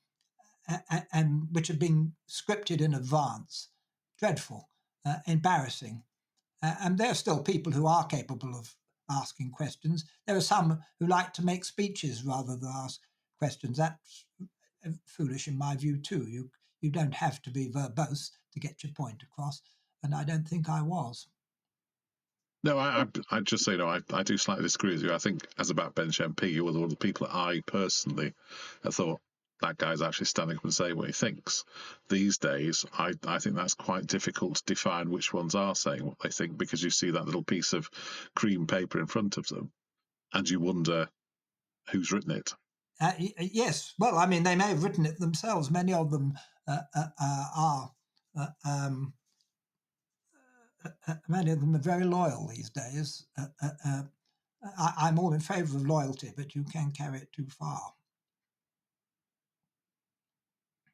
Speaker 2: which had been scripted in advance. Dreadful, embarrassing. And there are still people who are capable of asking questions. There are some who like to make speeches rather than ask questions. That's foolish in my view too. You don't have to be verbose to get your point across, and I don't think I was.
Speaker 1: No, I just say, I do slightly disagree with you. I think as a backbench MP, you were one of the people that I personally thought that guy's actually standing up and saying what he thinks. These days, I think that's quite difficult to define which ones are saying what they think, because you see that little piece of cream paper in front of them and you wonder who's written it.
Speaker 2: Yes. Well, I mean, they may have written it themselves. Many of them are. Many of them are very loyal these days. I'm all in favour of loyalty, but you can carry it too far.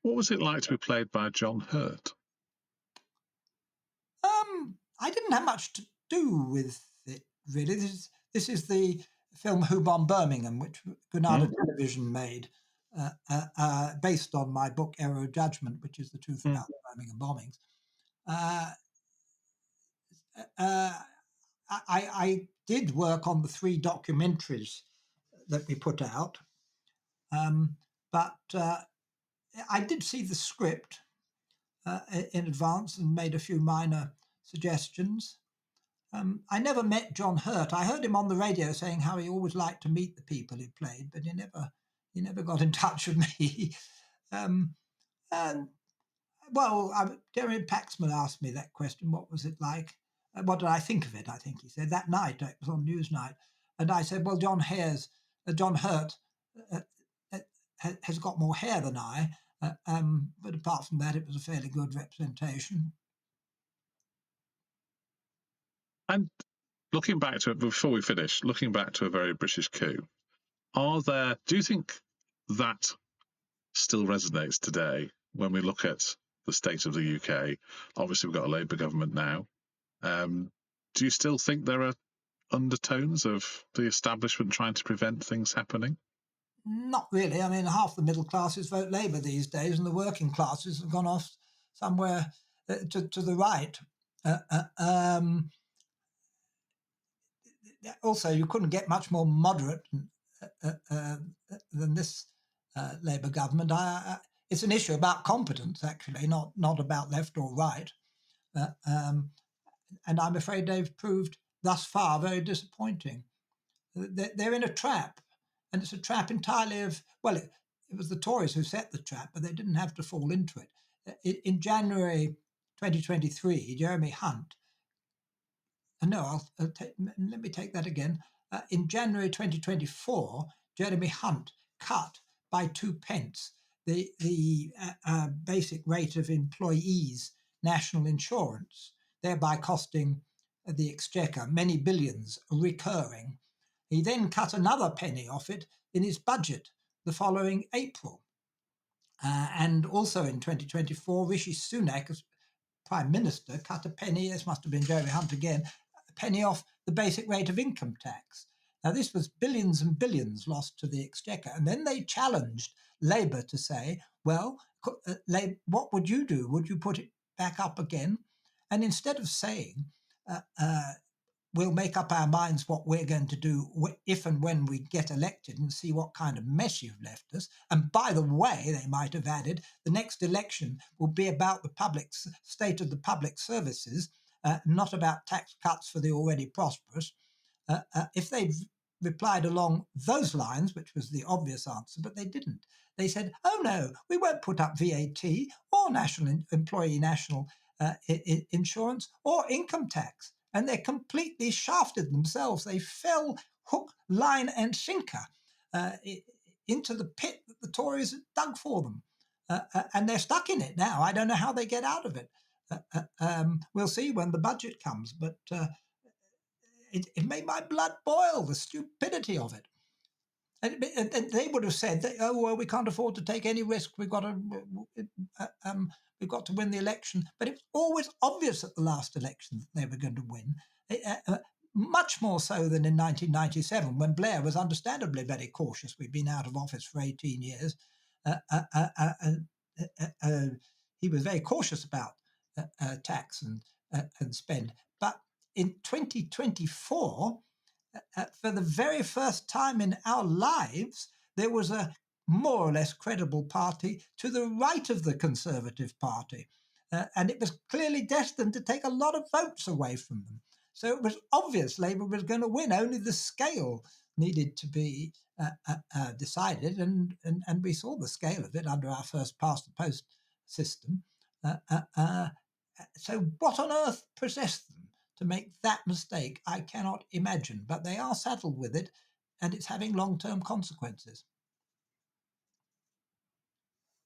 Speaker 1: What was it like to be played by John Hurt?
Speaker 2: I didn't have much to do with it, really. This is the film Who Bombed Birmingham, which Granada Television made, based on my book Error of Judgment, which is the truth about the Birmingham bombings. I did work on the 3 documentaries that we put out, but I did see the script in advance and made a few minor suggestions. I never met John Hurt. I heard him on the radio saying how he always liked to meet the people he played, but he never got in touch with me. Jeremy Paxman asked me that question. What was it like? What did I think of it? I think he said that night. It was on Newsnight, and I said, "Well, John Hurt has got more hair than I, but apart from that, it was a fairly good representation."
Speaker 1: And looking back to it, before we finish, looking back to A Very British Coup, do you think that still resonates today when we look at the state of the UK? Obviously, we've got a Labour government now. Do you still think there are undertones of the establishment trying to prevent things happening?
Speaker 2: Not really. I mean, half the middle classes vote Labour these days, and the working classes have gone off somewhere to the right. Also, you couldn't get much more moderate than this Labour government. It's an issue about competence, actually, not about left or right. And I'm afraid they've proved thus far very disappointing. They're in a trap, and it's a trap entirely of, well, it was the Tories who set the trap, but they didn't have to fall into it. In January 2023, Jeremy Hunt, let me take that again. In January 2024, Jeremy Hunt cut by 2 pence the basic rate of employees' national insurance, thereby costing the Exchequer many billions recurring. He then cut another penny off it in his budget the following April. And also in 2024, Rishi Sunak, as Prime Minister, cut a penny, this must have been Jeremy Hunt again, a penny off the basic rate of income tax. Now, this was billions and billions lost to the Exchequer. And then they challenged Labour to say, well, what would you do? Would you put it back up again? And instead of saying, we'll make up our minds what we're going to do if and when we get elected and see what kind of mess you've left us. And by the way, they might have added, the next election will be about the state of the public services, not about tax cuts for the already prosperous. If they'd replied along those lines, which was the obvious answer, but they didn't. They said, oh no, we won't put up VAT or employee national insurance or income tax. And they completely shafted themselves. They fell hook, line and sinker into the pit that the Tories had dug for them. And they're stuck in it now. I don't know how they get out of it. We'll see when the budget comes, but it made my blood boil, the stupidity of it. And they would have said, that, oh, well, we can't afford to take any risk. We've got to win the election. But it was always obvious at the last election that they were going to win, much more so than in 1997, when Blair was understandably very cautious. We'd been out of office for 18 years. He was very cautious about tax and spend. But in 2024, for the very first time in our lives, there was a more or less credible party to the right of the Conservative Party. And it was clearly destined to take a lot of votes away from them. So it was obvious Labour was going to win. Only the scale needed to be decided. And we saw the scale of it under our first past-the-post system. So what on earth possessed them to make that mistake? I cannot imagine. But they are saddled with it, and it's having long-term consequences.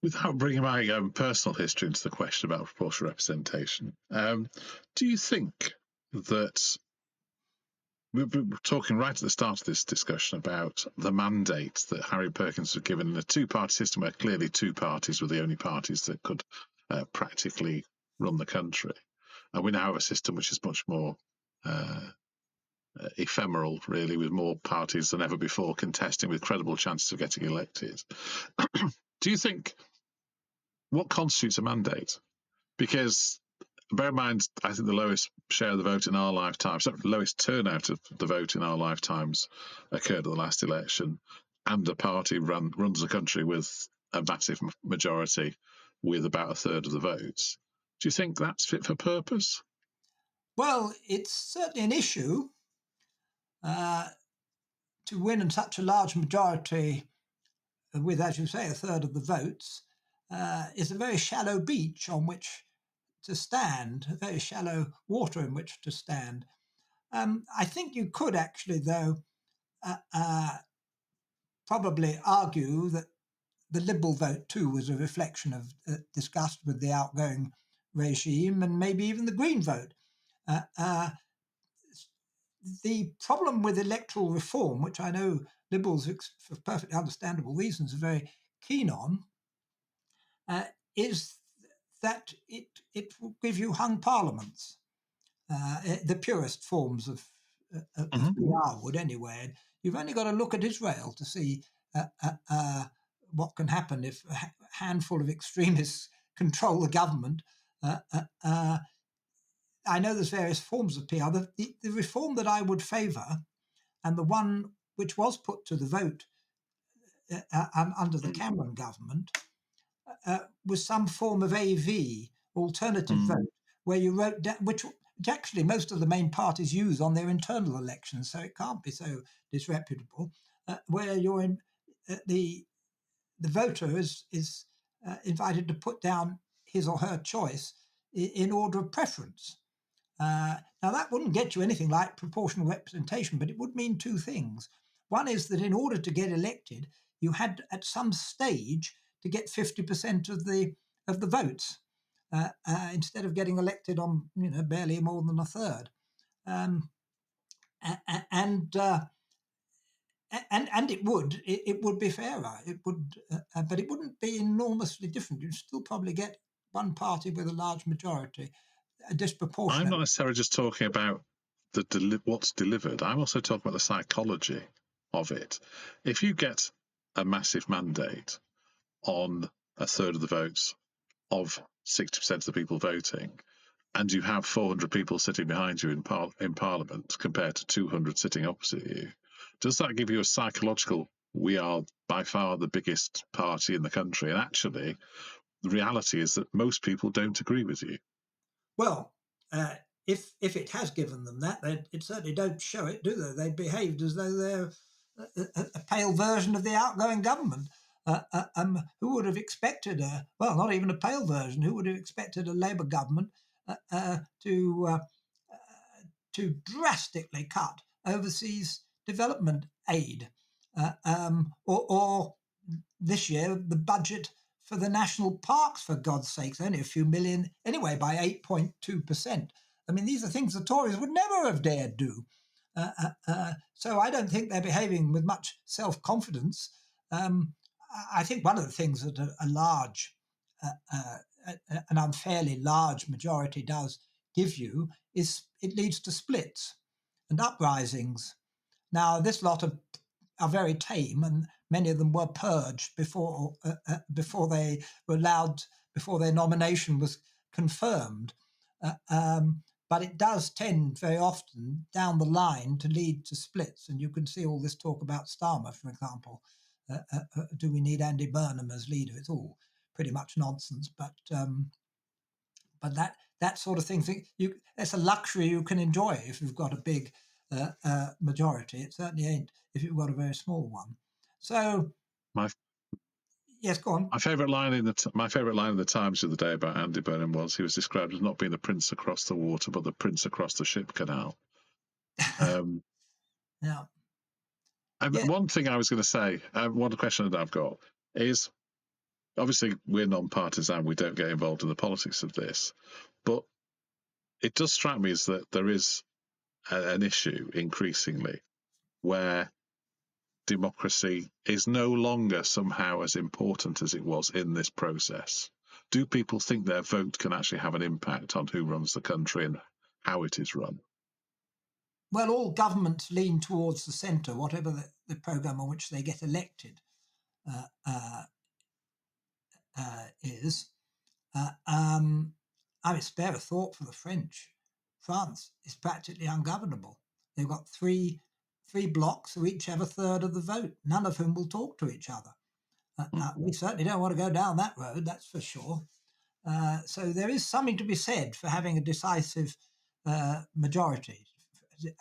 Speaker 1: Without bringing my personal history into the question about proportional representation, do you think that we were talking right at the start of this discussion about the mandate that Harry Perkins was given in a two-party system where clearly two parties were the only parties that could practically run the country, and we now have a system which is much more ephemeral, really, with more parties than ever before contesting with credible chances of getting elected. Do you think what constitutes a mandate? Because bear in mind, I think the lowest share of the vote in our lifetimes, the lowest turnout of the vote in our lifetimes occurred at the last election, and a party runs the country with a massive majority with about a third of the votes. Do you think that's fit for purpose?
Speaker 2: Well, it's certainly an issue to win in such a large majority with, as you say, a third of the votes, is a very shallow beach on which to stand, a very shallow water in which to stand. I think you could actually, though, probably argue that the Liberal vote too was a reflection of disgust with the outgoing regime, and maybe even the Green vote. The problem with electoral reform, which I know Liberals, for perfectly understandable reasons, are very keen on, is that it will give you hung parliaments, the purest forms of PR would anyway. You've only got to look at Israel to see what can happen if a handful of extremists control the government. I know there's various forms of PR. The reform that I would favour, and the one which was put to the vote under the Cameron government, was some form of AV, alternative vote, where you wrote down, which actually most of the main parties use on their internal elections, so it can't be so disreputable, where you're in, the voter is invited to put down his or her choice in order of preference. Now, that wouldn't get you anything like proportional representation, but it would mean two things. One is that in order to get elected, you had at some stage to get 50% of the votes, instead of getting elected on barely more than a third. And it would be fairer. It would, but it wouldn't be enormously different. You'd still probably get one party with a large majority, a disproportionate.
Speaker 1: I'm not necessarily just talking about what's delivered. I'm also talking about the psychology of it. If you get a massive mandate on a third of the votes of 60% of the people voting, and you have 400 people sitting behind you in Parliament compared to 200 sitting opposite you, does that give you a psychological, we are by far the biggest party in the country? And actually, the reality is that most people don't agree with you.
Speaker 2: Well, if it has given them that, it certainly don't show it, do they? They behaved as though they're a pale version of the outgoing government. Who would have expected not even a pale version? Who would have expected a Labour government to drastically cut overseas development aid, or this year the budget for the national parks, for God's sakes, only a few million anyway, by 8.2%. I mean, these are things the Tories would never have dared do. So I don't think they're behaving with much self-confidence. I think one of the things that a large, an unfairly large majority does give you is it leads to splits and uprisings. Now, this lot are very tame, and many of them were purged before they were allowed, before their nomination was confirmed. But it does tend very often down the line to lead to splits, and you can see all this talk about Starmer, for example. Do we need Andy Burnham as leader? It's all pretty much nonsense, but that sort of thing, it's a luxury you can enjoy if you've got a big majority. It certainly ain't if you've got a very small one. So, yes, go on.
Speaker 1: My favourite line in the Times of the day about Andy Burnham was he was described as not being the prince across the water, but the prince across the ship canal.
Speaker 2: Yeah.
Speaker 1: One thing I was going to say, one question that I've got is, obviously we're non-partisan, we don't get involved in the politics of this, but it does strike me as that there is an issue increasingly where democracy is no longer somehow as important as it was in this process. Do people think their vote can actually have an impact on who runs the country and how it is run?
Speaker 2: well, all governments lean towards the centre, whatever the programme on which they get elected uh, uh, is. I mean, spare a thought for the French. France is practically ungovernable. They've got three blocks who each have a third of the vote, none of whom will talk to each other. We certainly don't want to go down that road, that's for sure. So there is something to be said for having a decisive majority,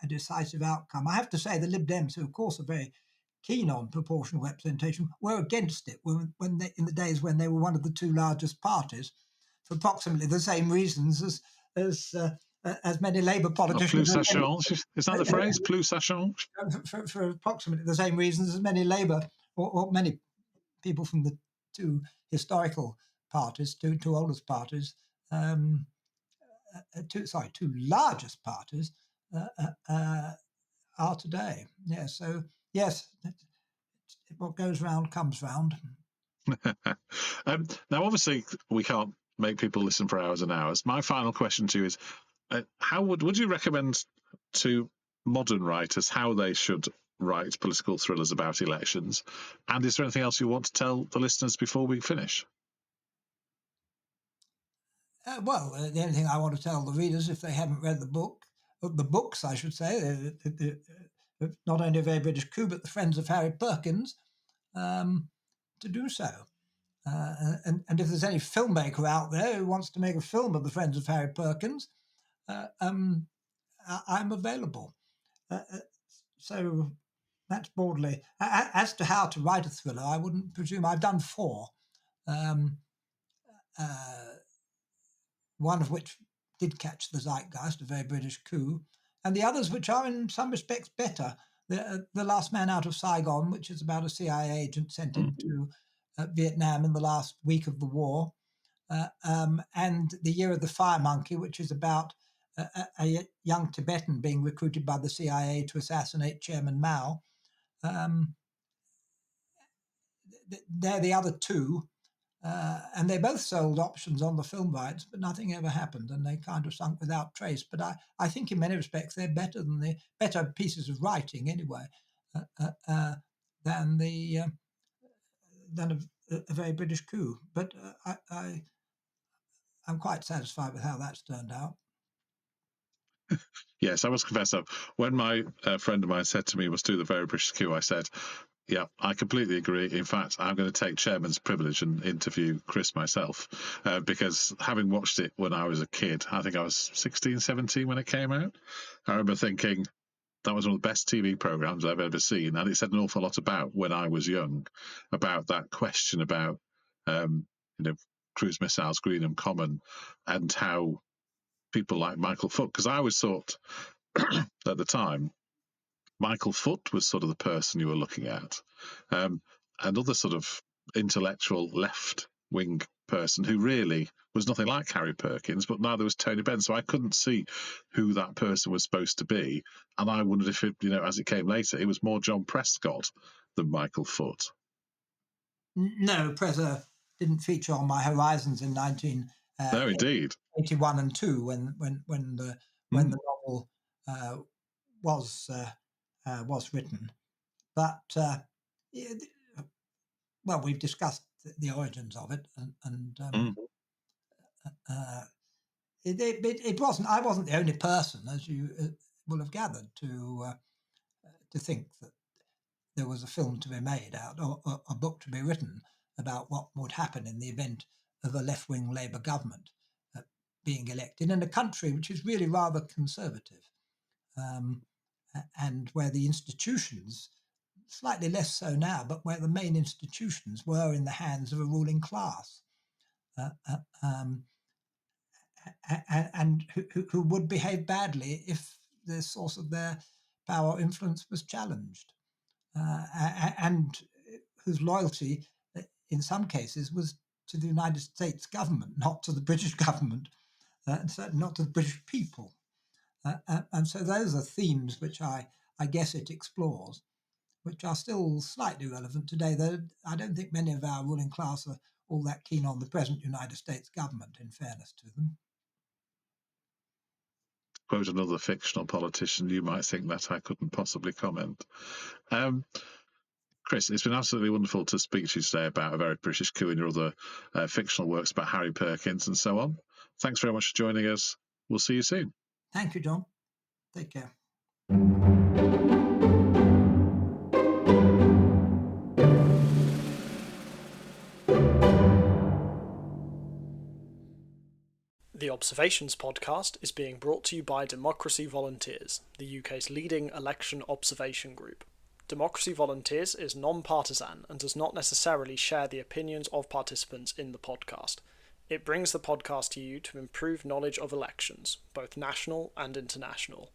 Speaker 2: a decisive outcome. I have to say the Lib Dems, who of course are very keen on proportional representation, were against it when they, in the days when they were one of the two largest parties, for approximately the same reasons as many Labour politicians.
Speaker 1: Plus ça change. Is that the phrase? Plus ça change?
Speaker 2: For approximately the same reasons as many Labour or many people from the two historical parties, two oldest parties, two largest parties are today. Yeah, so yes, what goes round comes round.
Speaker 1: Now, obviously, we can't make people listen for hours and hours. My final question to you is: how would you recommend to modern writers how they should write political thrillers about elections? And is there anything else you want to tell the listeners before we finish?
Speaker 2: Well, the only thing I want to tell the readers, if they haven't read the books, I should say, not only A Very British Coup, but The Friends of Harry Perkins, to do so. And if there's any filmmaker out there who wants to make a film of The Friends of Harry Perkins, I'm available. So that's broadly. As to how to write a thriller, I wouldn't presume. I've done 4. One of which did catch the zeitgeist, A Very British Coup, and the others which are in some respects better. The Last Man Out of Saigon, which is about a CIA agent sent into Vietnam in the last week of the war, and The Year of the Fire Monkey, which is about a young Tibetan being recruited by the CIA to assassinate Chairman Mao. They're the other two. And they both sold options on the film rights, but nothing ever happened, and they kind of sunk without trace. But I think in many respects they're better pieces of writing anyway than a Very British Coup. But I'm quite satisfied with how that's turned out.
Speaker 1: Yes, I must confess that when my friend of mine said to me, "Let's do The Very British Coup," I said, yeah, I completely agree. In fact, I'm going to take chairman's privilege and interview Chris myself because having watched it when I was a kid, I think I was 16, 17 when it came out, I remember thinking that was one of the best TV programs I've ever seen. And it said an awful lot about when I was young, about that question about, cruise missiles, Greenham Common, and how people like Michael Foot, because I always thought at the time, Michael Foot was sort of the person you were looking at. Another sort of intellectual left-wing person who really was nothing like Harry Perkins, but neither was Tony Benn. So I couldn't see who that person was supposed to be. And I wondered if, as it came later, it was more John Prescott than Michael Foot.
Speaker 2: No, Preza didn't feature on my horizons in 1981 and 2 when the novel was written. But well, we've discussed the origins of it, and it wasn't. I wasn't the only person, as you will have gathered, to think that there was a film to be made out or a book to be written about what would happen in the event of a left-wing Labour government being elected in a country which is really rather conservative, and where the institutions, slightly less so now, but where the main institutions were in the hands of a ruling class, and who would behave badly if the source of their power or influence was challenged, and whose loyalty, in some cases, was to the United States government, not to the British government, and certainly not to the British people. And so those are themes which I guess it explores, which are still slightly relevant today, though I don't think many of our ruling class are all that keen on the present United States government, in fairness to them.
Speaker 1: quote another fictional politician, you might think that I couldn't possibly comment. Chris, it's been absolutely wonderful to speak to you today about A Very British Coup and your other fictional works about Harry Perkins and so on. Thanks very much for joining us. We'll see you soon.
Speaker 2: Thank you, John. Take care.
Speaker 3: The Observations podcast is being brought to you by Democracy Volunteers, the UK's leading election observation group. Democracy Volunteers is non-partisan and does not necessarily share the opinions of participants in the podcast. It brings the podcast to you to improve knowledge of elections, both national and international.